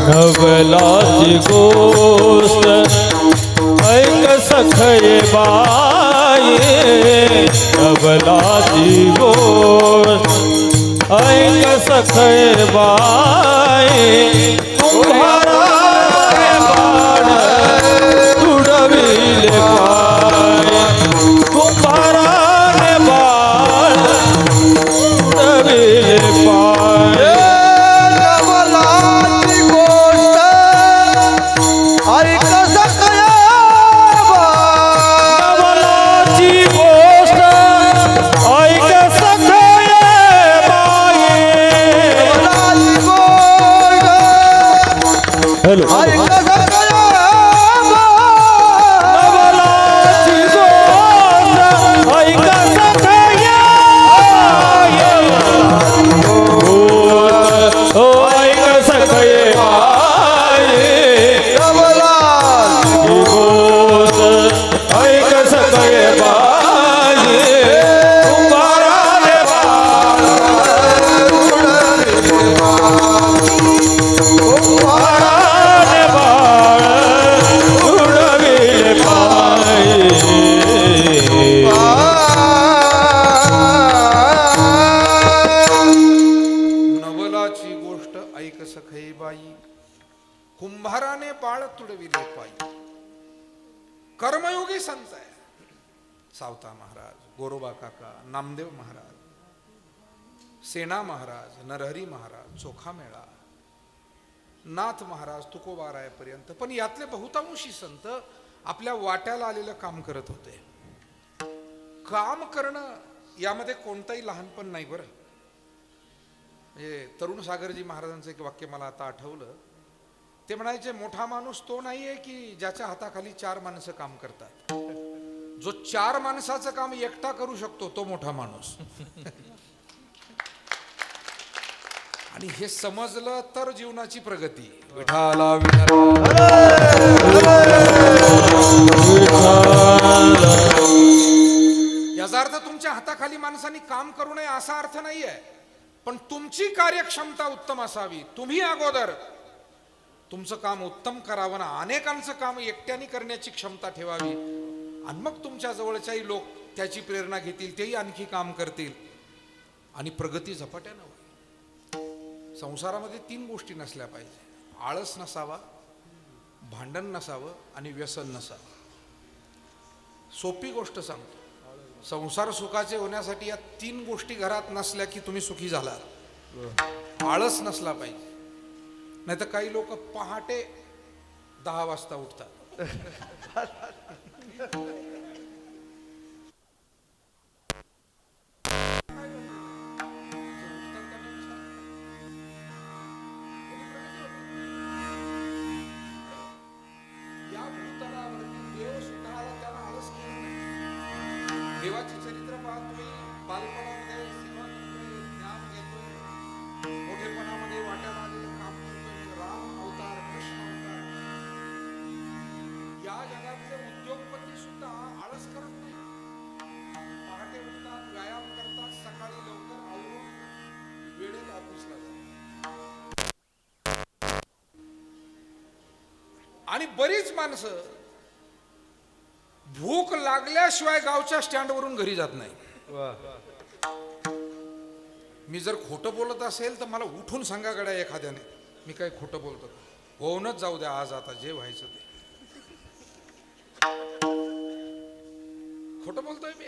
नवलाची गोष्ट ऐक सखये बाये नवलाची गोष्ट ऐक सखये बाये कुंभाराने बाण तुडविले पाय कुंभाराने बाण तुडविले पाय नवलाची गोष्ट ऐक सकळे नवलाची गोष्ट ऐक सखये बाये नवलाची गोष्ट हॅलो ऐक सकळे नवलाची गोष्ट ऐक सखये गोष्ट ऐक सखये बाये नवलाची गोष्ट ऐक सखये बाये कुंभाराने बाण कुंभाराने बाण उडविले पाय नवलाची गोष्ट ऐक सखई बाई कुंभाराने बाळ तुडविले पायी कर्मयोगी संत आहे सावता महाराज गोरोबा काका नामदेव महाराज सेना महाराज नरहरी महाराज चोखा मेळा नाथ महाराज तुकोबारायापर्यंत पण यातले बहुतांशी संत आपल्या वाट्याला आलेलं काम करत होते. काम करणं यामध्ये कोणतंही लहानपण नाही बरं. म्हणजे तरुण सागरजी महाराजांचं एक वाक्य मला आता आठवलं. ते म्हणायचे मोठा माणूस तो नाहीये की ज्याच्या हाताखाली 4 माणसं काम करतात. जो 4 माणसाचं काम एकटा करू शकतो तो मोठा माणूस. आणि हे समजलं तर जीवनाची प्रगती. विठाला याचा अर्थ तुमच्या हाताखाली माणसांनी काम करू नये असा अर्थ नाहीये, पण तुमची कार्यक्षमता उत्तम असावी. तुम्ही अगोदर तुमचं काम उत्तम करावं ना, अनेकांचं काम एकट्याने करण्याची क्षमता ठेवावी आणि मग तुमच्या जवळच्याही लोक त्याची प्रेरणा घेतील, तेही आणखी काम करतील आणि प्रगती झपाट्यानं होईल. संसारामध्ये 3 गोष्टी नसल्या पाहिजे. आळस नसावा, भांडण नसावं आणि व्यसन नसावं. सोपी गोष्ट सांगतो, संसार सुखाचे होण्यासाठी या 3 गोष्टी घरात नसल्या की तुम्ही सुखी झाला. आळस नसला पाहिजे, नाही तर काही लोक पहाटे 10 वाजता उठतात. या भूतलावरती देव सुद्धा आला, त्याला आळस केलं नाही. देवाचे चरित्र पाहतोय, बालपणामध्ये सेवा करतोय, ज्ञान घेतोय, मोठेपणामध्ये वाट्याला आलेलं काम करतोय. राम अवतार, कृष्ण अवतार. या जगातले उद्योगपती सुद्धा आळस करत नाही. पहाटे उठतात, व्यायाम करतात, सकाळी लवकर आवरून वेळेत ऑफिसला जातात. आणि बरीच माणसं भूक लागल्याशिवाय गावच्या स्टँडवरून घरी जात नाही. मी जर खोटं बोलत असेल तर मला उठून सांगा गड्या एखाद्याने, मी काय खोटं बोलतो. होऊनच जाऊ द्या आज, आता जे व्हायचं ते. खोटं बोलतोय मी.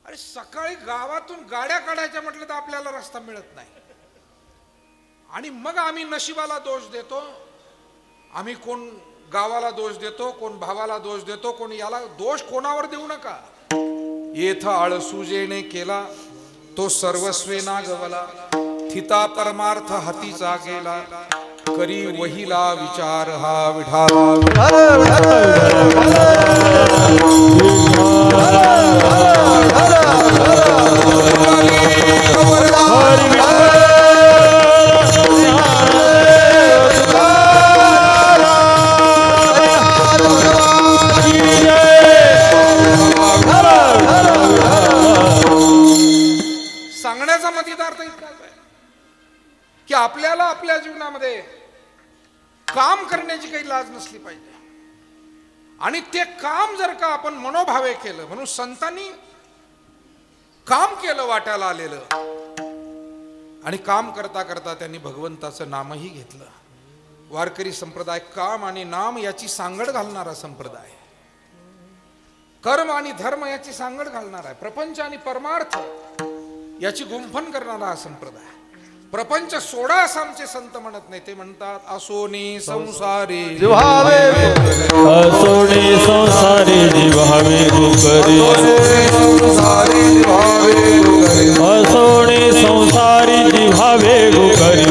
अरे सकाळी गावातून गाड्या काढायच्या म्हटलं तर आपल्याला रस्ता मिळत नाही. आणि मग आम्ही नशिबाला दोष देतो. आम्ही कोण गावाला दोष देतो, कोण भावाला दोष देतो, कोण याला. दोष कोणावर देऊ नका. येथ आळसू जेणे केला तो सर्वस्वे ना गवला. थिता परमार्थ हातीचा गेला करी वहिला विचार हा विठाला सांगण्याचा मतितार्थ इतकाच आहे की आपल्याला आपल्या जीवनामध्ये काम करण्याची काही लाज नसली पाहिजे आणि ते काम जर का आपण मनोभावे केलं म्हणून संतांनी काम केलं वाट्याला आलेलं आणि काम करता करता त्यांनी भगवंताचं नामही घेतलं. वारकरी संप्रदाय काम आणि नाम याची सांगड घालणारा संप्रदाय, कर्म आणि धर्म याची सांगड घालणारा आहे, प्रपंच आणि परमार्थ याची गुंफन करणारा हा संप्रदाय. प्रपंच सोडा असं आमचे संत म्हणत नाही, ते म्हणतात असोनी संसारी जिव्हावे असोने संसारी जिव्हावे गुकरी असोने संसारी जिव्हावे गुकरी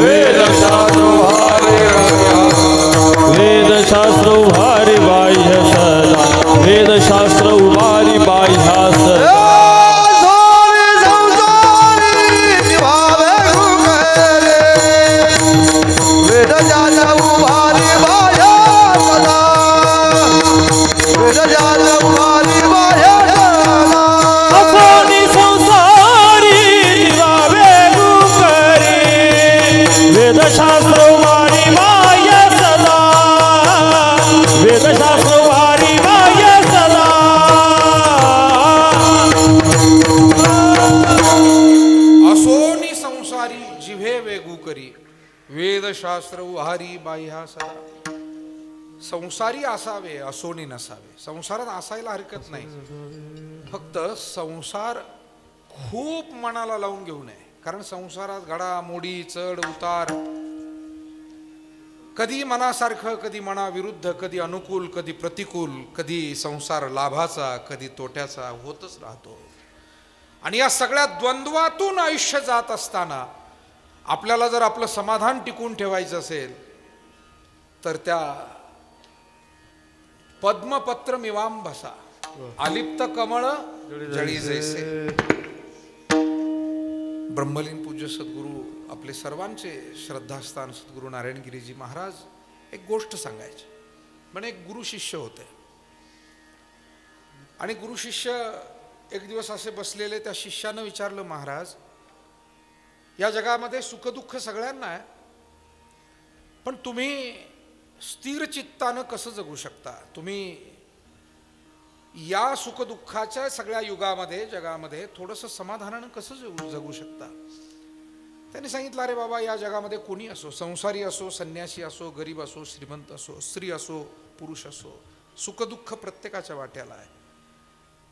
वेदशास्त्र उभारी बाह्य सदा वेदशास्त्र उभारी बाह्य सदा वेदशास्त्र उहारी बाह्या सदा. संसारी असावे असोनी नसावे. संसारात असायला हरकत नाही, फक्त संसार खूप मनाला लावून घेऊ नये. कारण संसारात घडामोडी चढ उतार, कधी मनासारखं कधी मनाविरुद्ध, कधी अनुकूल कधी प्रतिकूल, कधी संसार लाभाचा कधी तोट्याचा होतच राहतो. आणि या सगळ्या द्वंद्वातून आयुष्य जात असताना आपल्याला जर आपलं समाधान टिकून ठेवायचं असेल तर त्या पद्मपत्र मिवांबसा आलिप्त कमळ जळी जैसे. ब्रह्मलीन पूज्य सद्गुरू आपले सर्वांचे श्रद्धास्थान सद्गुरू नारायणगिरीजी महाराज एक गोष्ट सांगायचे. म्हणे एक गुरु शिष्य होते आणि गुरु शिष्य एक दिवस असे बसलेले. त्या शिष्यानं विचारलं, महाराज या जगामध्ये सुखदुःख सगळ्यांना आहे, पण तुम्ही स्थिर चित्तानं कसं जगू शकता? तुम्ही या सुखदुःखाच्या सगळ्या युगामध्ये जगामध्ये थोडंसं समाधानानं कसं जगू शकता? त्यांनी सांगितलं, अरे बाबा, या जगामध्ये कोणी असो, संसारी असो, संन्यासी असो, गरीब असो, श्रीमंत असो, स्त्री असो, पुरुष असो, सुखदुःख प्रत्येकाच्या वाट्याला आहे.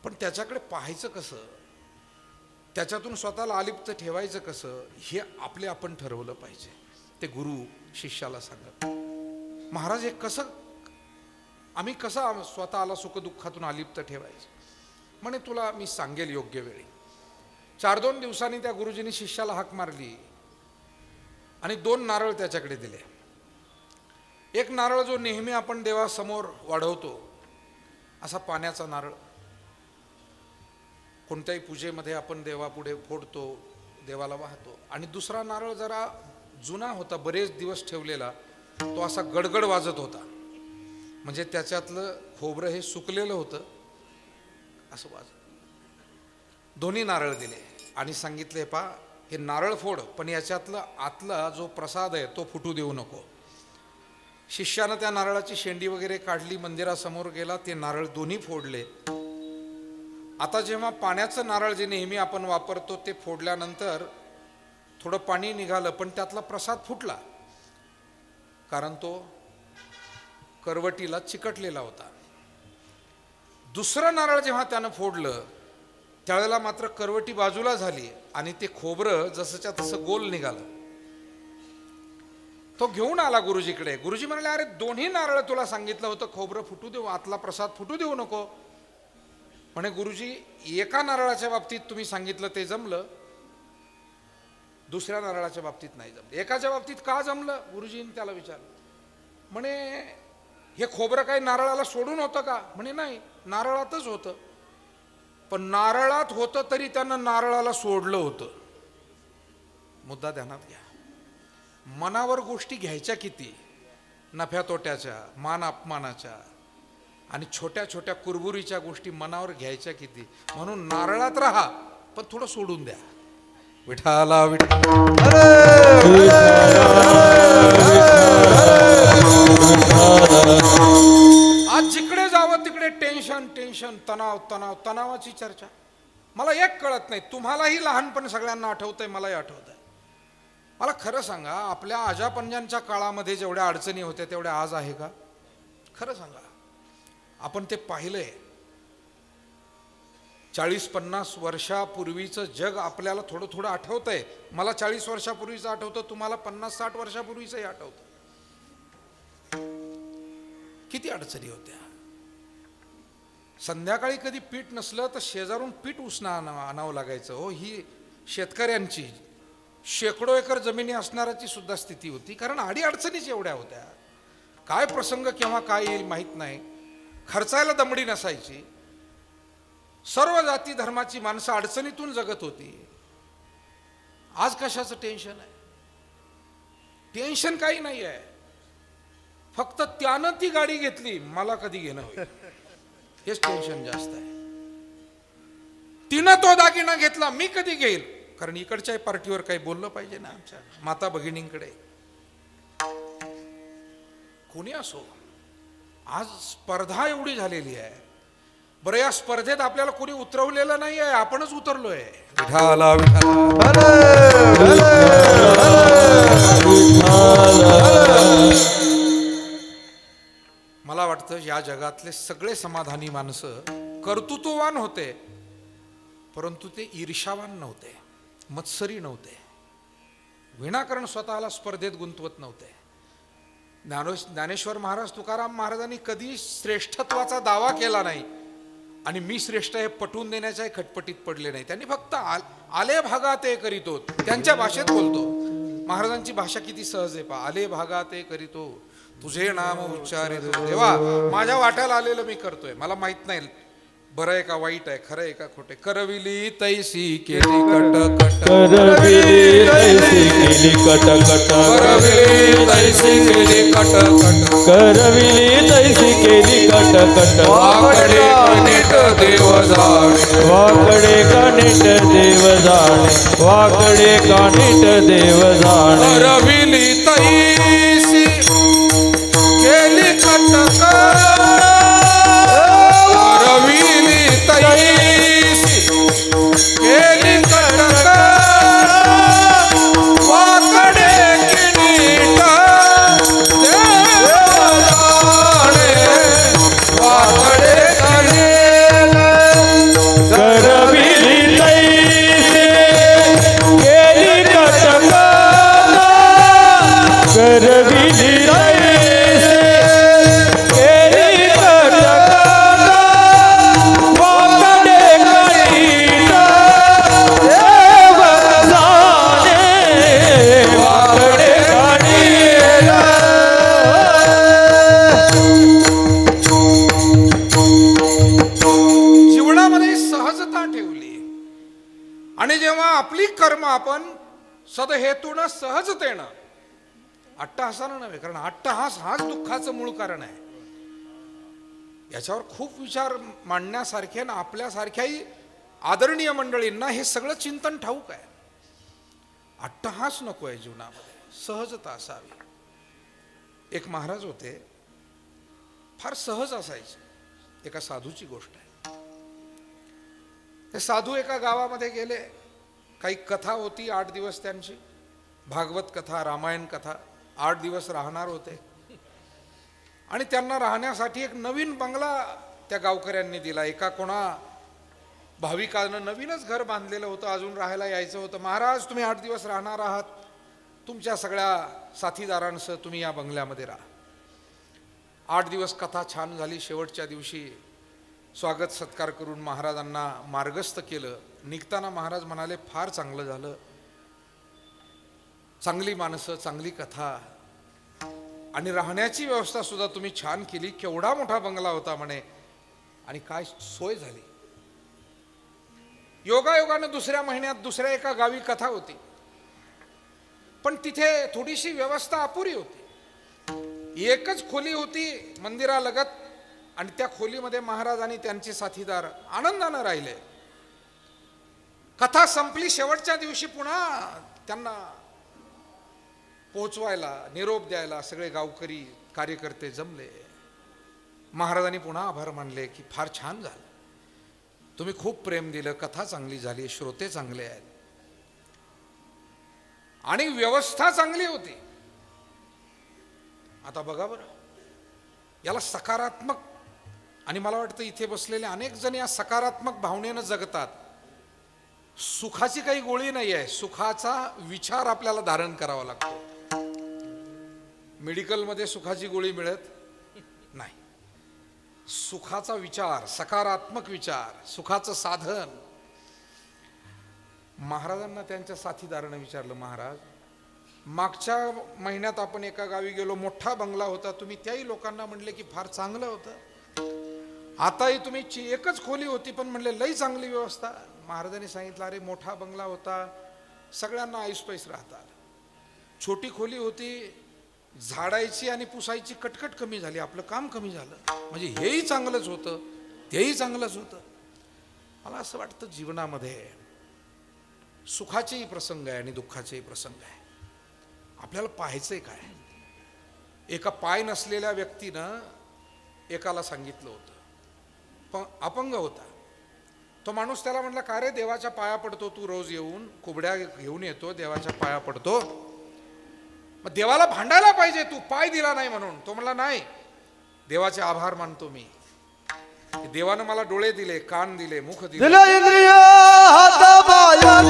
पण त्याच्याकडे पाहायचं कसं, त्याच्यातून स्वतःला अलिप्त ठेवायचं कसं, हे आपले आपण ठरवलं पाहिजे. ते गुरु शिष्याला सांगत, महाराज हे कसं आम्ही कसं स्वतःला सुखदुःखातून अलिप्त ठेवायचं? म्हणे तुला मी सांगेल योग्य वेळी. 4-2 दिवसांनी त्या गुरुजींनी शिष्याला हाक मारली आणि 2 नारळ त्याच्याकडे दिले. एक नारळ जो नेहमी आपण देवासमोर वाढवतो, असा पाण्याचा नारळ, कोणत्याही पूजेमध्ये आपण देवापुढे फोडतो, देवाला वाहतो. आणि दुसरा नारळ जरा जुना होता, बरेच दिवस ठेवलेला, तो असा गडगड वाजत होता, म्हणजे त्याच्यातलं खोबरं हे सुकलेलं होतं असं वाजत. दोन्ही नारळ दिले आणि सांगितले, पा हे नारळ फोड, पण याच्यातलं आतला जो प्रसाद आहे तो फुटू देऊ नको. शिष्यानं त्या नारळाची शेंडी वगैरे काढली, मंदिरासमोर गेला, ते नारळ दोन्ही फोडले. आता जेव्हा पाण्याचं नारळ जे नेहमी आपण वापरतो ते फोडल्यानंतर थोडं पाणी निघालं, पण त्यातला प्रसाद फुटला, कारण तो करवटीला चिकटलेला होता. दुसरं नारळ जेव्हा त्यानं फोडलं त्यावेळेला मात्र करवटी बाजूला झाली आणि ते खोबरं जसंच्या तसं गोल निघालं. तो घेऊन आला गुरुजीकडे. गुरुजी म्हणाले, अरे दोन्ही नारळ तुला सांगितलं होतं खोबरं फुटू देऊ, आतला प्रसाद फुटू देऊ नको. म्हणे, गुरुजी एका नारळाच्या बाबतीत तुम्ही सांगितलं ते जमलं, दुसऱ्या नारळाच्या बाबतीत नाही जमलं. एकाच्या बाबतीत का जमलं? गुरुजींनी त्याला विचारलं. म्हणे हे खोबरं काही नारळाला सोडून होतं का? म्हणे नाही, नारळातच होतं. पण नारळात होतं तरी त्यानं नारळाला सोडलं होतं. मुद्दा ध्यानात घ्या. मनावर गोष्टी घ्यायच्या किती, नफ्या तोट्याच्या, मान अपमानाच्या आणि छोट्या छोट्या कुरबुरीच्या गोष्टी मनावर घ्यायच्या किती. म्हणून नारळात राहा पण थोडं सोडून द्या. विठाला विठ्ठल. आज जिकडे जावं तिकडे टेन्शन टेन्शन, तणाव तणाव, तणावाची चर्चा. मला एक कळत नाही, तुम्हालाही लहानपण सगळ्यांना आठवतंय, मलाही आठवतंय. मला खरं सांगा, आपल्या आजापंजांच्या काळामध्ये जेवढ्या अडचणी होत्या तेवढ्या आज आहे का? खरं सांगा. आपण ते पाहिलंय. 40-50 वर्षापूर्वीचं जग आपल्याला थोडं थोडं आठवतंय. मला 40 वर्षापूर्वीचं आठवतं, तुम्हाला 50-60 वर्षापूर्वीचंही आठवतं. किती अडचणी होत्या. संध्याकाळी कधी पीठ नसलं तर शेजारून पीठ उसणं आणावं लागायचं. हो, ही शेतकऱ्यांची शेकडो एकर जमिनी असणाऱ्याची सुद्धा स्थिती होती. कारण अडी अडचणीच एवढ्या होत्या. काय प्रसंग केव्हा काय येईल माहीत नाही. खर्चायला दमडी नसायची. सर्व जाती धर्माची माणसं अडचणीतून जगत होती. आज कशाचं टेन्शन आहे? टेन्शन काही नाही आहे. फक्त त्यानं ती गाडी घेतली, मला कधी घेणं होईल, हेच टेन्शन जास्त आहे. तिनं तो दागिना घेतला, मी कधी घेईल. कारण इकडच्या पार्टीवर काही बोललं पाहिजे ना आमच्या माता भगिनींकडे. कोणी असो, आज स्पर्धा एवढी झालेली आहे. बरं, या स्पर्धेत आपल्याला कोणी उतरवलेलं नाही आहे, आपणच उतरलोय. विठाला विठाला. मला वाटतं या जगातले सगळे समाधानी माणसं कर्तृत्ववान होते, परंतु ते ईर्षावान नव्हते, मत्सरी नव्हते, विनाकारण स्वतःला स्पर्धेत गुंतवत नव्हते. ज्ञानेश्वर महाराज, तुकाराम महाराजांनी कधी श्रेष्ठत्वाचा दावा केला नाही आणि मी श्रेष्ठ हे पटवून देण्याच्याही खटपटीत पडले नाही. त्यांनी फक्त आले भागा ते करीतो, त्यांच्या भाषेत बोलतो. महाराजांची भाषा किती सहज आहे पहा. आले भागा ते करीतो, तुझे नाम उच्चारितो. देवा, माझ्या वाट्याला आलेलं मी करतोय. मला माहित नाही बरं आहे का वाईट आहे, खरं आहे का खोटे. करविली तैसी केली कट कट, करविली तैसी केली कट कट, करविली तैसी केली कट कट, करविली तैसी केली कट कट. वाकडे नीट देव जाणे, वाकडे का नीट देव जाणे, वाकडे का नीट देव जाणे. करविली तैसी केली कट कट, करविली तैसी केली कट कट, वाकडे नीट देव जाणे, वाकडे करविली तैसी केली कट कट, करविली तैसी केली कट कट, वाकडे नीट देव जाणे, वाकडे जीवनामध्ये सहजता ठेवली. आणि जेव्हा आपली कर्म आपण सदहेतून सहजतेनं, अट्टहासानं नव्हे, कारण अट्टहास हाच दुःखाचं मूळ कारण आहे. याच्यावर खूप विचार मांडण्यासारखे ना आपल्यासारख्याही आदरणीय मंडळींना हे सगळं चिंतन ठाऊक आहे. अट्टहास नको आहे जीवनामध्ये, सहजता असावी. एक महाराज होते, फार सहज असायचे. एका साधूची गोष्ट आहे. ते साधू एका गावामध्ये गेले. काही कथा होती 8 दिवस त्यांची, भागवत कथा, रामायण कथा. 8 दिवस राहणार होते आणि त्यांना राहण्यासाठी एक नवीन बंगला त्या गावकऱ्यांनी दिला. एका कोणा भाविकानं नवीनच घर बांधलेलं होतं, अजून राहायला यायचं होतं. महाराज, तुम्ही 8 दिवस राहणार आहात, तुमच्या सगळ्या साथीदारांसह तुम्ही या बंगल्यामध्ये राहा. 8 दिवस कथा छान झाली. शेवटच्या दिवशी स्वागत सत्कार करून महाराजांना मार्गस्थ केलं. निघताना महाराज म्हणाले, फार चांगलं झालं, चांगली माणसं, चांगली कथा आणि राहण्याची व्यवस्था सुद्धा तुम्ही छान केली. केवढा मोठा बंगला होता म्हणे आणि काय सोय झाली. योगायोगानं दुसऱ्या महिन्यात दुसऱ्या एका गावी कथा होती, पण तिथे थोडीशी व्यवस्था अपुरी होती. एकच खोली होती मंदिरालगत आणि त्या खोलीमध्ये महाराज आणि त्यांचे साथीदार आनंदानं राहिले. कथा संपली. शेवटच्या दिवशी पुन्हा त्यांना पोहोचवायला, निरोप द्यायला सगळे गावकरी कार्यकर्ते जमले. महाराजांनी पुन्हा आभार मानले की फार छान झालं, तुम्ही खूप प्रेम दिलं, कथा चांगली झाली, श्रोते चांगले आहेत आणि व्यवस्था चांगली होती. आता बघा बरं, याला सकारात्मक, आणि मला वाटतं इथे बसलेले अनेक जण या सकारात्मक भावनेनं जगतात. सुखाची काही गोळी नाही आहे, सुखाचा विचार आपल्याला धारण करावा लागतो. मेडिकलमध्ये सुखाची गोळी मिळत नाही. सुखाचा विचार, सकारात्मक विचार, सुखाचं साधन. महाराजांना त्यांच्या साथीदारानं विचारलं, महाराज मागच्या महिन्यात आपण एका गावी गेलो, मोठा बंगला होता, तुम्ही त्याही लोकांना म्हणले की फार चांगलं होतं. आताही तुम्ही एकच खोली होती पण म्हणले लई चांगली व्यवस्था. महाराजांनी सांगितलं, अरे मोठा बंगला होता, सगळ्यांना ऐसपैस राहतात. छोटी खोली होती, झाडायची आणि पुसायची कटकट कमी झाली, आपलं काम कमी झालं. म्हणजे हेही चांगलंच होतं, तेही चांगलंच होतं. मला असं वाटतं जीवनामध्ये सुखाचेही प्रसंग आहे आणि दुःखाचेही प्रसंग आहे. आपल्याला पाहायचंय काय. एका पाय नसलेल्या व्यक्तीनं एकाला सांगितलं होतं, पण अपंग होता तो माणूस. त्याला म्हटलं, का रे देवाच्या पाया पडतो तू, रोज येऊन कुबड्या घेऊन येतो, देवाच्या पाया पडतो, मग देवाला भांडायला पाहिजे तू, पाय दिला नाही म्हणून. तो म्हणला, नाही, देवाचे आभार मानतो मी, देवानं मला डोळे दिले, कान दिले, मुख दिले, इंद्रिय हात पाय कान,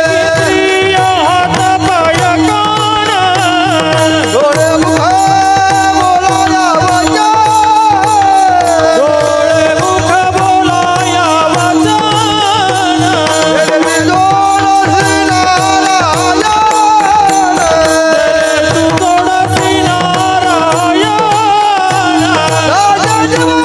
इंद्रिय हात पाय कान, डोळे मुख बोलाया वचन, डोळे मुख बोलाया वचन, देवी जोडसी नारायण, तू जोडसी नारायण, राजा जीवन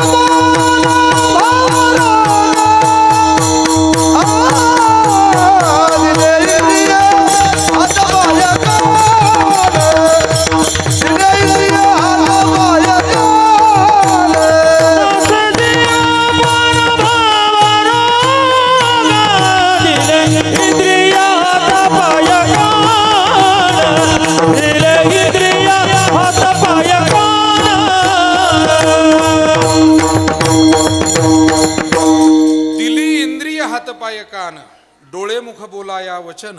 पाय कान, डोळे मुख बोलाया वचन,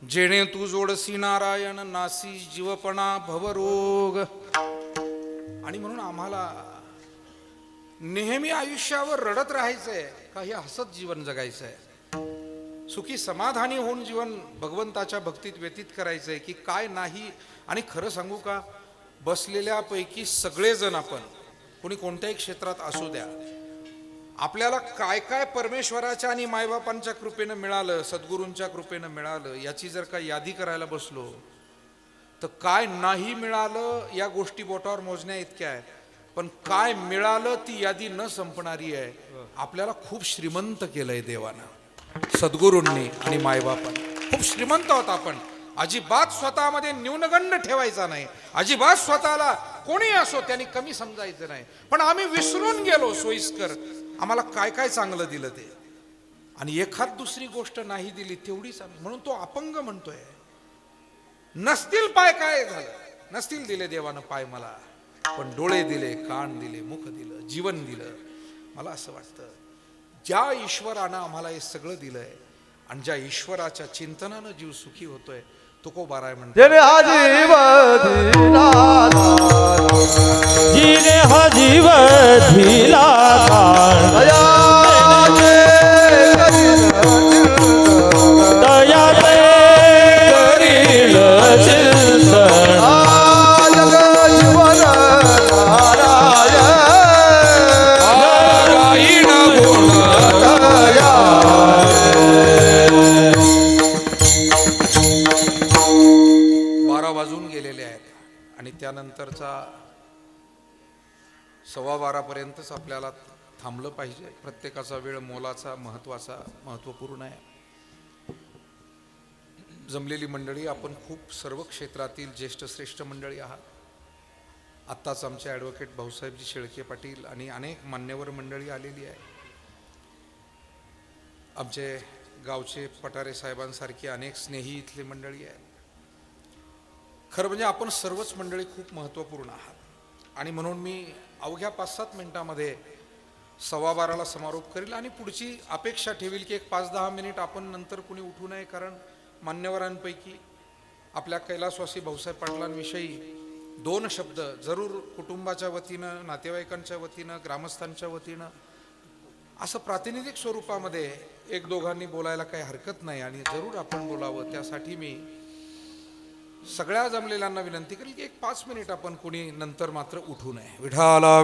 जेणे तू जोडसी नारायण, नासी जीवपणा भवरोग. आणि म्हणून आम्हाला नेहमी आयुष्यावर रडत राहायचंय, काही हसत जीवन जगायचंय, सुखी समाधानी होऊन जीवन भगवंताच्या भक्तीत व्यतीत करायचंय की काय नाही. आणि खरं सांगू का, बसलेल्यापैकी सगळेजण आपण, कोणी कोणत्याही क्षेत्रात असू द्या, आपल्याला काय काय परमेश्वराच्या आणि मायबापांच्या कृपेनं मिळालं, सद्गुरूंच्या कृपेनं मिळालं, याची जर का यादी करायला बसलो तर काय नाही मिळालं या गोष्टी बोटावर मोजण्या इतक्या आहेत. पण काय मिळालं ती यादी न संपणारी आहे. आपल्याला खूप श्रीमंत केलंय देवानं, सद्गुरूंनी आणि मायबापांनी. खूप श्रीमंत होता आपण. अजिबात स्वतःमध्ये न्यूनगंड ठेवायचा नाही, अजिबात स्वतःला कोणी असो त्यांनी कमी समजायचं नाही. पण आम्ही विसरून गेलो सोयीस्कर आम्हाला काय काय चांगलं दिलं ते, आणि एखाद दुसरी गोष्ट नाही दिली तेवढीच. म्हणून तो अपंग म्हणतोय, नसतील पाय काय झालं, नसतील दिले देवानं पाय मला, पण डोळे दिले, कान दिले, मुख दिलं, जीवन दिलं. मला असं वाटतं ज्या ईश्वरानं आम्हाला हे सगळं दिलंय आणि ज्या ईश्वराच्या चिंतनानं जीव सुखी होतोय, तुकोबाराय म्हणतो, जिने हा जीव दिला, जिने हा जीव दिला, दयाचे करील चिंतन, 12:15पर्यंतच आपल्याला थांबलं पाहिजे. प्रत्येकाचा वेळ मोलाचा, महत्त्वपूर्ण आहे. जमलेली मंडळी, आपण खूप सर्व क्षेत्रातील ज्येष्ठ श्रेष्ठ मंडळी आहात. आत्ताच आमचे ॲडव्होकेट भाऊसाहेबजी शेळके पाटील आणि अनेक मान्यवर मंडळी आलेली आहे. आमचे गावचे पठारे साहेबांसारखी अनेक स्नेही इथले मंडळी आहेत. खरं म्हणजे आपण सर्वच मंडळी खूप महत्त्वपूर्ण आहात आणि म्हणून मी अवघ्या 5-7 मिनिटामध्ये 12:15ला समारोप करील आणि पुढची अपेक्षा ठेवील की एक 5-10 मिनिट आपण नंतर कुणी उठू नये, कारण मान्यवरांपैकी आपल्या कैलासवासी भाऊसाहेब पाटलांविषयी 2 शब्द जरूर कुटुंबाच्या वतीनं, नातेवाईकांच्या वतीनं, ग्रामस्थांच्या वतीनं असं प्रातिनिधिक स्वरूपामध्ये 1-2घांनी बोलायला काही हरकत नाही आणि जरूर आपण बोलावं. त्यासाठी मी सगळ्या जमलेल्यांना विनंती करेल की एक 5 मिनिट आपण कुणी नंतर मात्र उठू नये. विठाला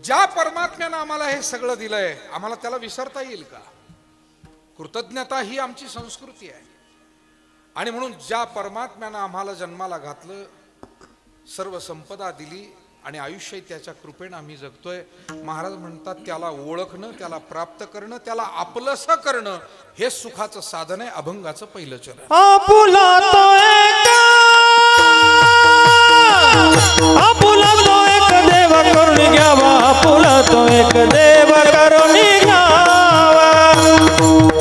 ज्या परमात्म्यानं आम्हाला हे सगळं दिलंय, आम्हाला त्याला विसरता येईल का? कृतज्ञता ही आमची संस्कृती आहे आणि म्हणून ज्या परमात्म्यानं आम्हाला जन्माला घातलं, सर्व संपदा दिली आणि आयुष्य त्याच्या कृपेनं आम्ही जगतोय. महाराज म्हणतात त्याला ओळखणं, त्याला प्राप्त करणं, त्याला आपलंसं करणं हे सुखाचं साधन आहे. अभंगाचं पहिलं चरण. आपुला तो एक देव करून घ्यावा, आपुला तो एक देव करून घ्यावा,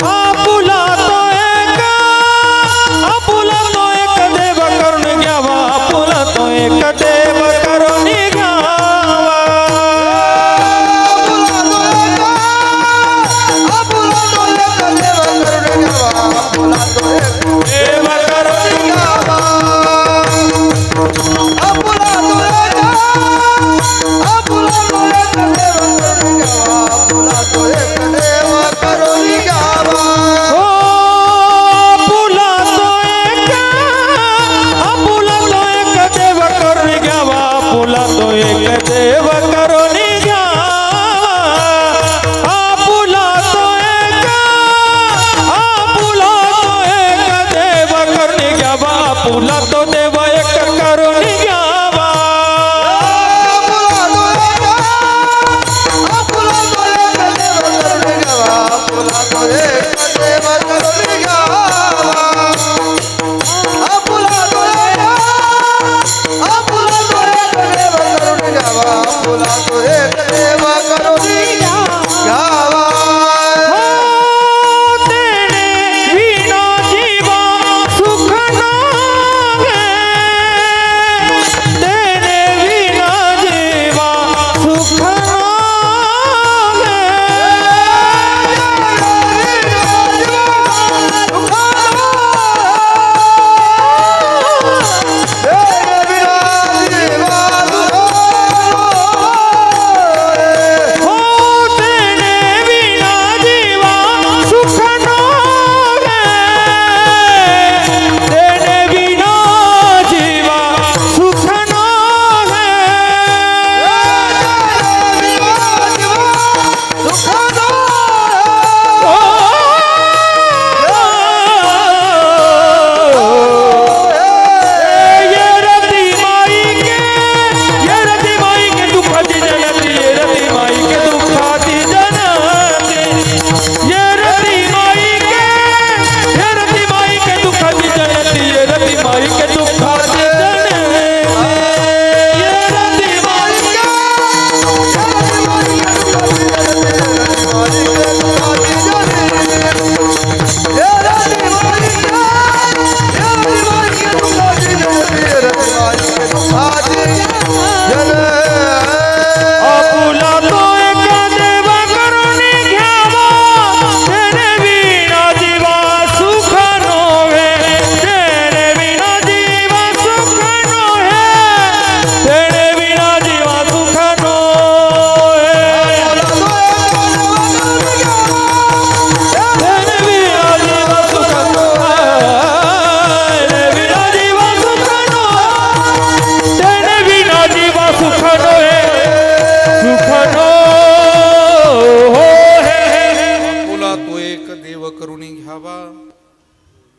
आपुला तो एक देव करून घ्यावा, आपुला तो एक देव करून घ्यावा. देव करून घ्यावा, आपुला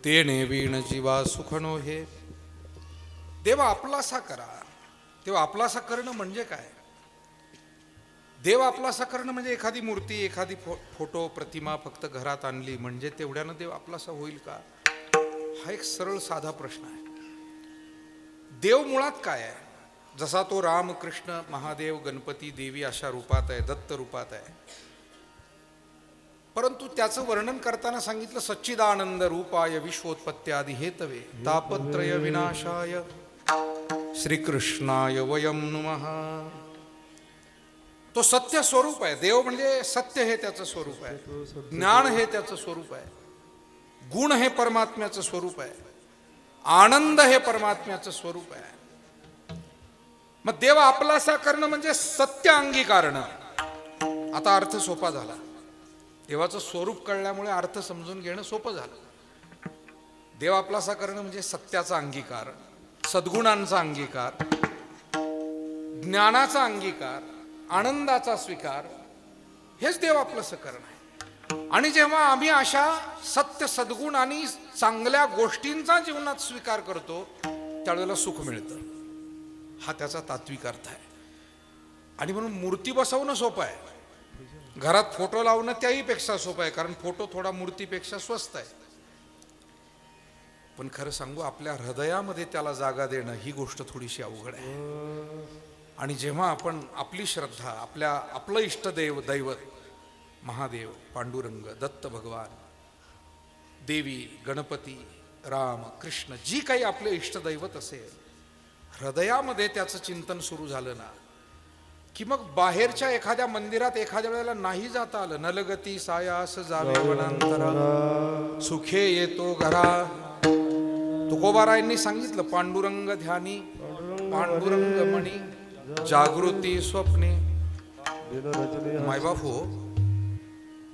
ते नेवीण जीवा सुखनो हे. देव आपलासा करा. तेव्हा आपलासा करणं म्हणजे काय? देव आपलासा करणं म्हणजे एखादी मूर्ती, एखादी फोटो, प्रतिमा फक्त घरात आणली म्हणजे तेवढ्यानं देव आपलासा होईल का? हा एक सरळ साधा प्रश्न आहे. देव मुळात काय आहे? जसा तो राम, कृष्ण, महादेव, गणपती, देवी अशा रूपात आहे, दत्त रूपात आहे, परंतु त्याचं वर्णन करताना सांगितलं सच्चिदानंद रूपाय विश्वोत्पत्त्यादि हेतवे तापत्रय विनाशाय श्रीकृष्णाय वयम नमः. तो सत्य स्वरूप आहे. देव म्हणजे सत्य हे त्याचं स्वरूप आहे, ज्ञान हे त्याचं स्वरूप आहे, गुण हे परमात्म्याचं स्वरूप आहे, आनंद हे परमात्म्याचं स्वरूप आहे. मग देव आपलासा करणं म्हणजे सत्य अंगीकारणं. आता अर्थ सोपा झाला. देवाचं स्वरूप कळल्यामुळे अर्थ समजून घेणं सोपं झालं. देव आपलासा करणं म्हणजे सत्याचा अंगीकार, सद्गुणांचा अंगीकार, ज्ञानाचा अंगीकार, आनंदाचा स्वीकार, हेच देव आपलंसं करणं आहे. आणि जेव्हा आम्ही अशा सत्य सद्गुण आणि चांगल्या गोष्टींचा जीवनात स्वीकार करतो त्यावेळेला सुख मिळतं. हा त्याचा तात्विक अर्थ आहे. आणि म्हणून मूर्ती बसवणं सोपं आहे, घरात फोटो लावणं त्याही पेक्षा सोपं आहे, कारण फोटो थोडा मूर्तीपेक्षा स्वस्त आहे. पण खरं सांगू, आपल्या हृदयामध्ये त्याला जागा देणं ही गोष्ट थोडीशी अवघड आहे. आणि जेव्हा आपण आपली श्रद्धा, आपलं इष्टदेव, दैवत, महादेव, पांडुरंग, दत्त भगवान, देवी, गणपती, राम, कृष्ण, जी काही आपले इष्टदैवत असेल, हृदयामध्ये त्याचं चिंतन सुरू झालं ना की मग बाहेरच्या एखाद्या मंदिरात एखाद्या वेळेला नाही जाता आलं. नलगती सायास जावे वनांतरा सुखे येतो घरा. तुकोबारायांनी सांगितलं पांडुरंग ध्यानी पांडुरंग मणी जागृती स्वप्ने. मायबाप हो,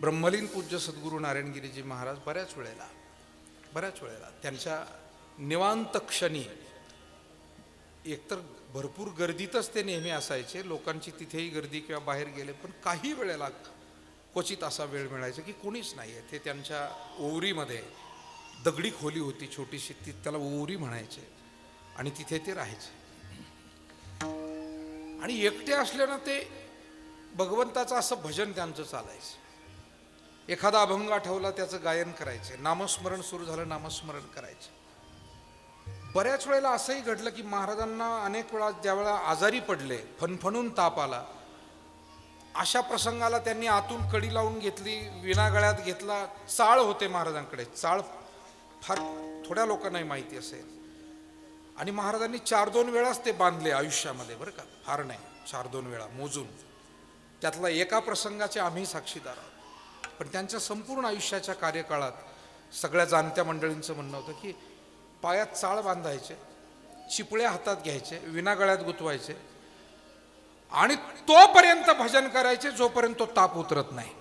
ब्रह्मलीन पूज्य सद्गुरू नारायणगिरीजी महाराज बऱ्याच वेळेला त्यांच्या निवांत क्षणी एकतर भरपूर गर्दीतच ते नेहमी असायचे, लोकांची तिथेही गर्दी किंवा बाहेर गेले, पण काही वेळेला क्वचित असा वेळ मिळायचा की कोणीच नाही आहे. ते त्यांच्या ओवरीमध्ये दगडी खोली होती छोटीशी, ती त्याला ओवरी म्हणायचे, आणि तिथे ते राहायचे. आणि एकटे असल्यानं ते भगवंताचं असं भजन त्यांचं चालायचं. एखादा अभंग आठवला त्याचं गायन करायचे, नामस्मरण सुरू झालं नामस्मरण करायचे. बऱ्याच वेळेला असंही घडलं की महाराजांना अनेक वेळा ज्यावेळेला आजारी पडले, फणफणून ताप आला, अशा प्रसंगाला त्यांनी आतून कडी लावून घेतली, विना गळ्यात घेतला. चाळ होते महाराजांकडे, चाळ फार थोड्या लोकांनाही माहिती असेल, आणि महाराजांनी 4-2 वेळाच ते बांधले आयुष्यामध्ये, बरं का, फार नाही, 4-2 वेळा मोजून. त्यातला एका प्रसंगाचे आम्ही साक्षीदार आहोत. पण त्यांच्या संपूर्ण आयुष्याच्या कार्यकाळात सगळ्या जाणत्या मंडळींचं म्हणणं होतं की पायात चाळ बांधायचे, चिपळ्या हातात घ्यायचे, विना गळ्यात गुतवायचे, आणि तोपर्यंत भजन करायचे जोपर्यंत तो ताप उतरत नाही.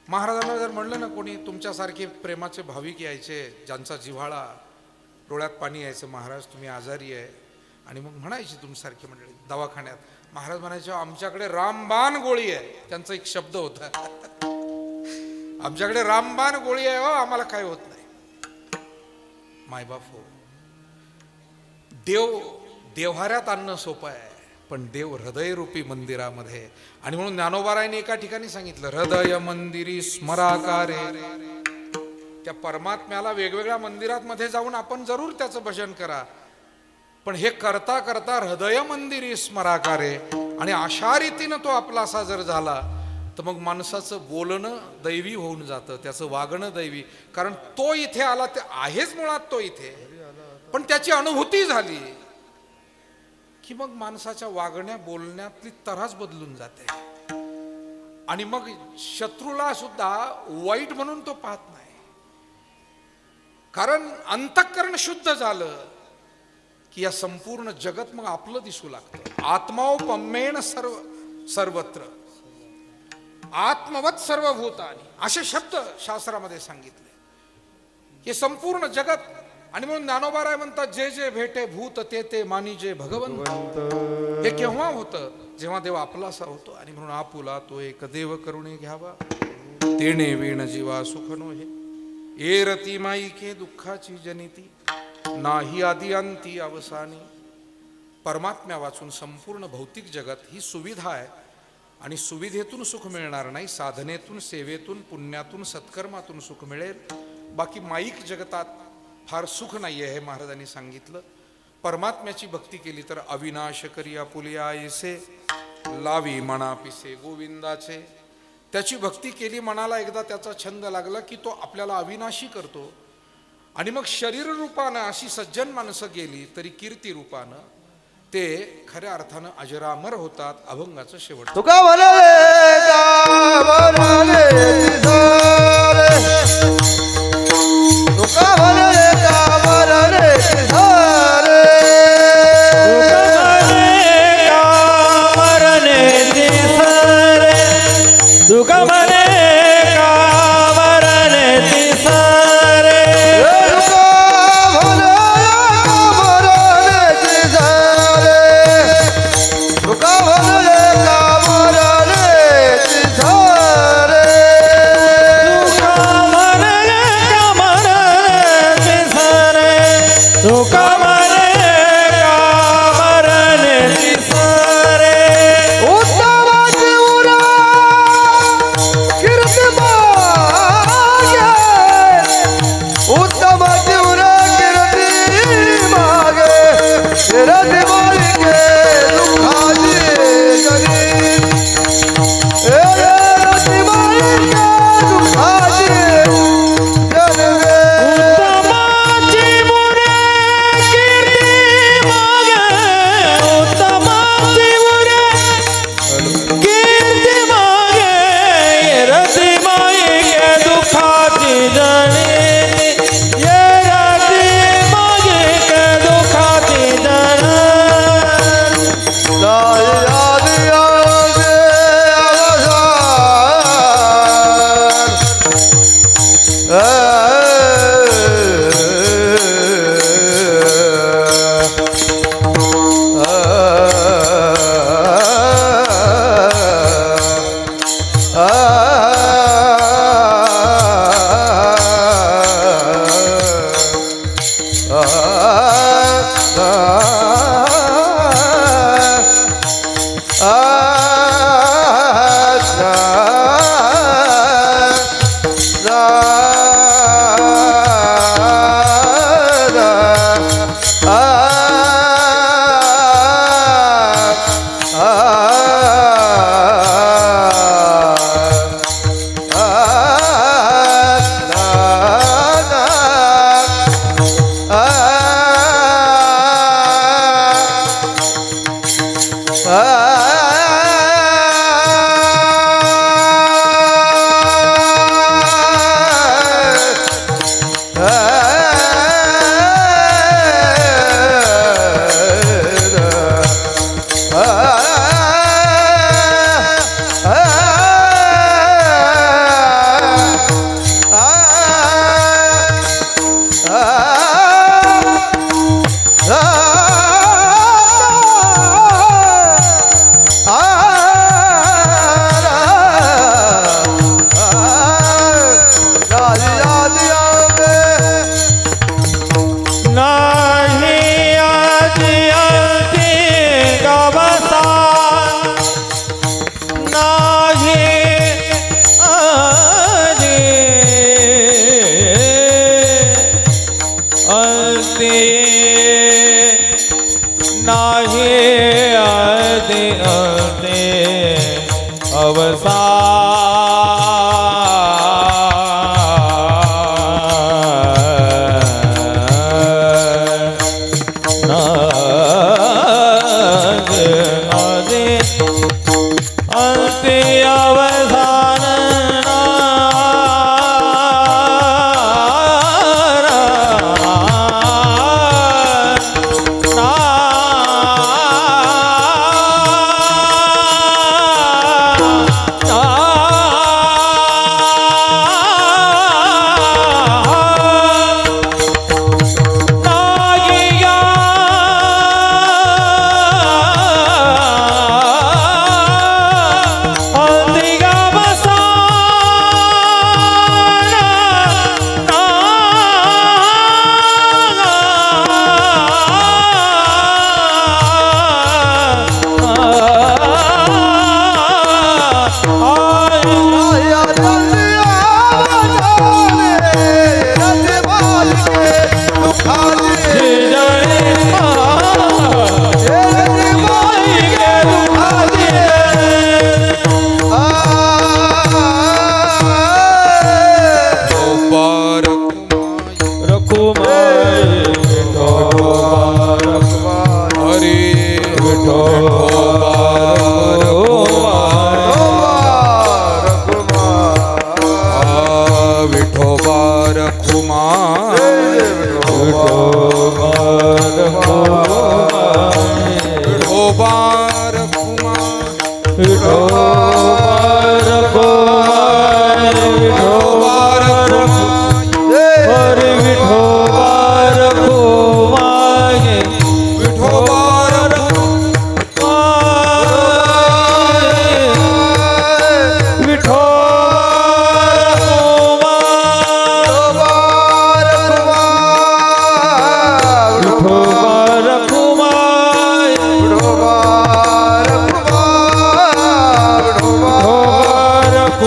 महाराजांना जर म्हणलं ना कोणी, तुमच्यासारखे प्रेमाचे भाविक यायचे, ज्यांचा जिव्हाळा, डोळ्यात पाणी यायचं, महाराज तुम्ही आजारी आहे, आणि मग म्हणायची तुमच्यासारखी मंडळी दवाखान्यात, महाराज म्हणायचे आमच्याकडे रामबाण गोळी आहे. त्यांचा एक शब्द होता, आमच्याकडे रामबाण गोळी आहे, हो आम्हाला काय होत नाही. मायबाप हो, देव देव्हाऱ्यात आणणं सोपं आहे, पण देव हृदयरूपी मंदिरामध्ये. आणि म्हणून ज्ञानोबारायांनी एका ठिकाणी सांगितलं, हृदय मंदिरी स्मराकारे. त्या परमात्म्याला वेगवेगळ्या मंदिरात मध्ये जाऊन आपण जरूर त्याचं भजन करा, पण हे करता करता हृदय मंदिरी स्मराकारे. आणि अशा रीतीनं तो आपलासा जर झाला तर मग माणसाचं बोलणं दैवी होऊन जातं, त्याचं वागणं दैवी. कारण तो इथे आला, ते आहेच मुळात तो इथे, पण त्याची अनुभूती झाली की मग माणसाच्या वागण्या बोलण्यातली तऱ्हाच बदलून जाते. आणि मग शत्रूला सुद्धा वाईट म्हणून तो पाहत नाही, कारण अंतःकरण शुद्ध झालं की या संपूर्ण जगत मग आपलं दिसू लागतं. आत्माओपम्येन सर्वत्र आत्मवत सर्वभूतानि, असे शब्द शास्त्रामध्ये सांगितले. हे संपूर्ण जगत. आणि म्हणून ज्ञानोबाराय म्हणतात, जे जे भेटे भूत ते ते मानी जे भगवंत. हे केव्हा होतं? जेव्हा देव आपलासा होतो. आणि म्हणून आपुला तो एक देव करुणे घ्यावा, तेणे वीण जीवा सुखनो हे. ए रती माईके दुःखाची जनिती नाही आदी अंती अवसानी. परमात्म्या वाचून संपूर्ण भौतिक जगत ही सुविधा आहे आणि सुविधेतून सुख मिळणार नाही, साधनेतून, सेवेतून, पुण्यातून, सत्कर्मातून सुख मिळेल. बाकी माईक जगतात फार सुख नाही आहे हे महाराजांनी सांगितलं. परमात्म्याची भक्ती केली तर अविनाश करी आपुलिया ऐसे लावी मना पिसे गोविंदाचे. त्याची भक्ती केली, मनाला एकदा त्याचा छंद लागला की तो आपल्याला अविनाशी करतो. आणि मग शरीर रूपानं अशी सज्जन माणसं गेली तरी कीर्ती रूपानं ते खऱ्या अर्थानं अजरामर होतात. अभंगाचं शेवट. तुका म्हणाले का म्हणाले तिसारे, तुका म्हणाले का म्हणाले तिसारे, दुःख मरे का मरणे तिसारे.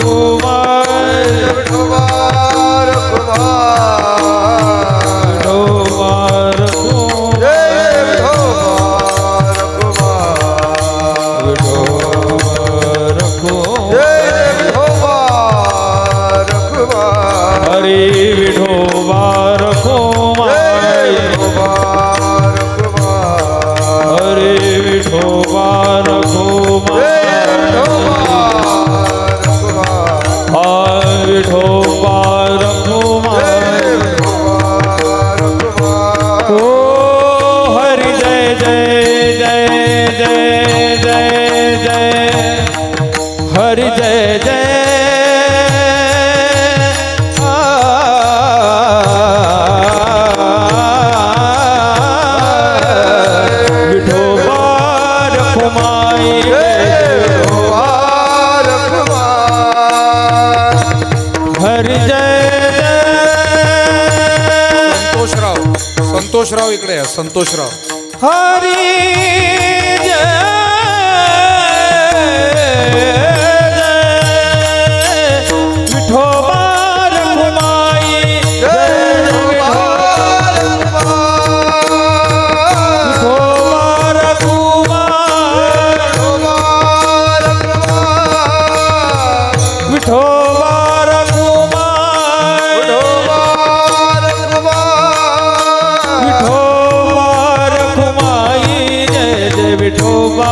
रखुमाई विठोबा रखुमाई विठोबा रखुमाई हरे विठोबा रखुमाई विठोबा रखुमाई ओ हरि जय जय जय जय जय जय हरि जय जय संतोषराव इकडे आहे. संतोषराव हरी जय विठोबा रखुमाई विठोबा रखुमाई विठोबा विठोबा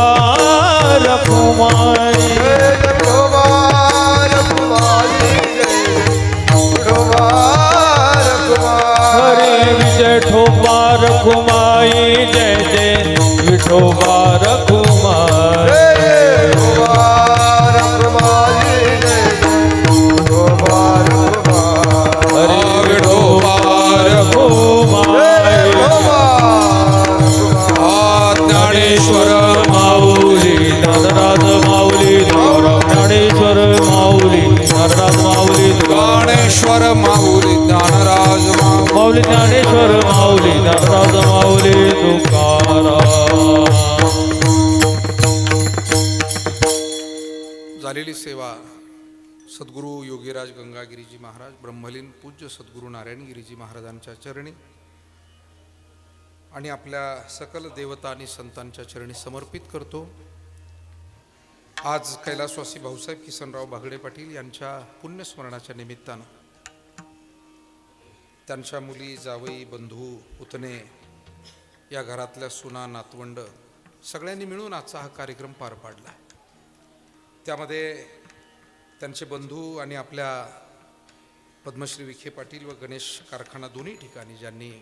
रखुमाई हरे विजय ठोबा रखुमाई जय जय विठोबा रखुमाई हरे विठोबा रखुमाई ज्ञानेश्वर माऊली ज्ञानराज माऊली ज्ञानेश्वर माऊली ज्ञानराज माऊली ज्ञानेश्वर माऊली ज्ञानराज माऊली ज्ञानेश्वर माऊली ज्ञानराज माऊली तुकाराम. झालेली सेवा सद्गुरू योगीराज गंगागिरीजी महाराज ब्रह्मलीन पूज्य सद्गुरू नारायणगिरीजी महाराजांच्या चरणी आणि आपल्या सकल देवता आणि संतांच्या चरणी समर्पित करतो. आज कैलासवासी भाऊसाहेब किसनराव बागडे पाटील यांच्या पुण्यस्मरणाच्या निमित्तानं त्यांच्या मुली जावई बंधू पुतणे या घरातल्या सुना नातवंड सगळ्यांनी मिळून आजचा हा कार्यक्रम पार पाडला. त्यामध्ये त्यांचे बंधू आणि आपल्या पद्मश्री विखे पाटील व गणेश कारखाना दोन्ही ठिकाणी ज्यांनी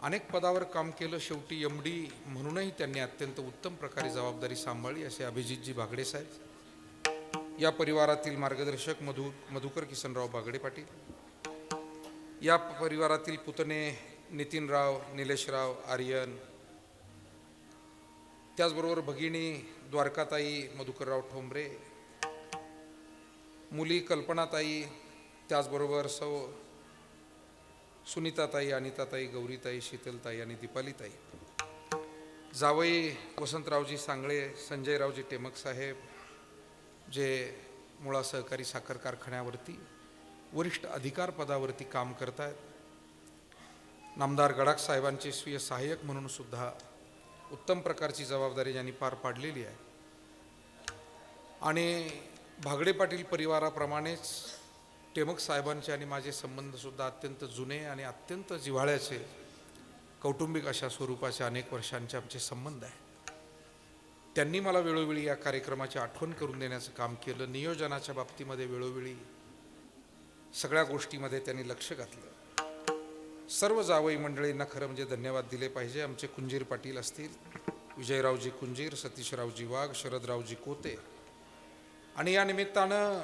अनेक पदावर काम केलं, शेवटी MD म्हणूनही त्यांनी अत्यंत उत्तम प्रकारे जबाबदारी सांभाळली असे अभिजितजी बागडे साहेब, या परिवारातील मार्गदर्शक मधुकर किसनराव बागडे पाटील, या परिवारातील पुतणे नितीनराव, निलेशराव, आर्यन, त्याचबरोबर भगिनी द्वारकाताई, मधुकरराव ठोंबरे, मुली कल्पनाताई, त्याचबरोबर सौ सुनीताताई, अनिताताई, गौरीताई, शीतलताई आणि दीपालीताई, जावई वसंतरावजी सांगळे, संजयरावजी टेमक साहेब जे मुळा सहकारी साखर कारखान्यावरती वरिष्ठ अधिकार पदावरती काम करत आहेत, नामदार गडाख साहेबांचे स्वीय सहाय्यक म्हणून सुद्धा उत्तम प्रकारची जबाबदारी ज्यांनी पार पाडलेली आहे. आणि बागडे पाटील परिवाराप्रमाणेच टेमक साहेबांचे आणि माझे संबंधसुद्धा अत्यंत जुने आणि अत्यंत जिव्हाळ्याचे कौटुंबिक अशा स्वरूपाचे अनेक वर्षांचे आमचे संबंध आहे. त्यांनी मला वेळोवेळी या कार्यक्रमाची आठवण करून देण्याचं काम केलं. नियोजनाच्या बाबतीमध्ये वेळोवेळी सगळ्या गोष्टीमध्ये त्यांनी लक्ष घातलं. सर्व जावई मंडळींना खरं म्हणजे धन्यवाद दिले पाहिजे. आमचे कुंजीर पाटील असतील, विजयरावजी कुंजीर, सतीशरावजी वाघ, शरदरावजी कोते, आणि या निमित्तानं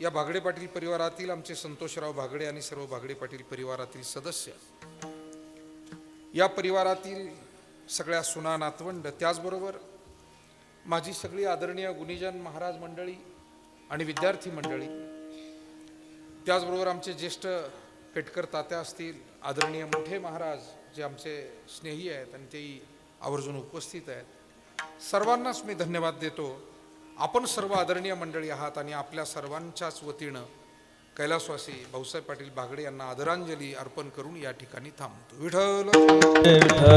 या बागडे पाटील परिवारातील आमचे संतोषराव बागडे आणि सर्व बागडे पाटील परिवारातील सदस्य, या परिवारातील सगळ्या सुना नातवंड, त्याचबरोबर माझी सगळी आदरणीय गुणीजन महाराज मंडळी आणि विद्यार्थी मंडळी, त्याचबरोबर आमचे ज्येष्ठ पेटकर तात्या असतील, आदरणीय मोठे महाराज जे आमचे स्नेही आहेत आणि तेही आवर्जून उपस्थित आहेत, सर्वांनाच मी धन्यवाद देतो. आपण सर्व आदरणीय मंडळी आहात आणि आपल्या सर्वांच्याच वतीनं कैलासवासी भाऊसाहेब पाटील बागडे यांना आदरांजली अर्पण करून या ठिकाणी थांबतो. विठ्ठल विठ्ठल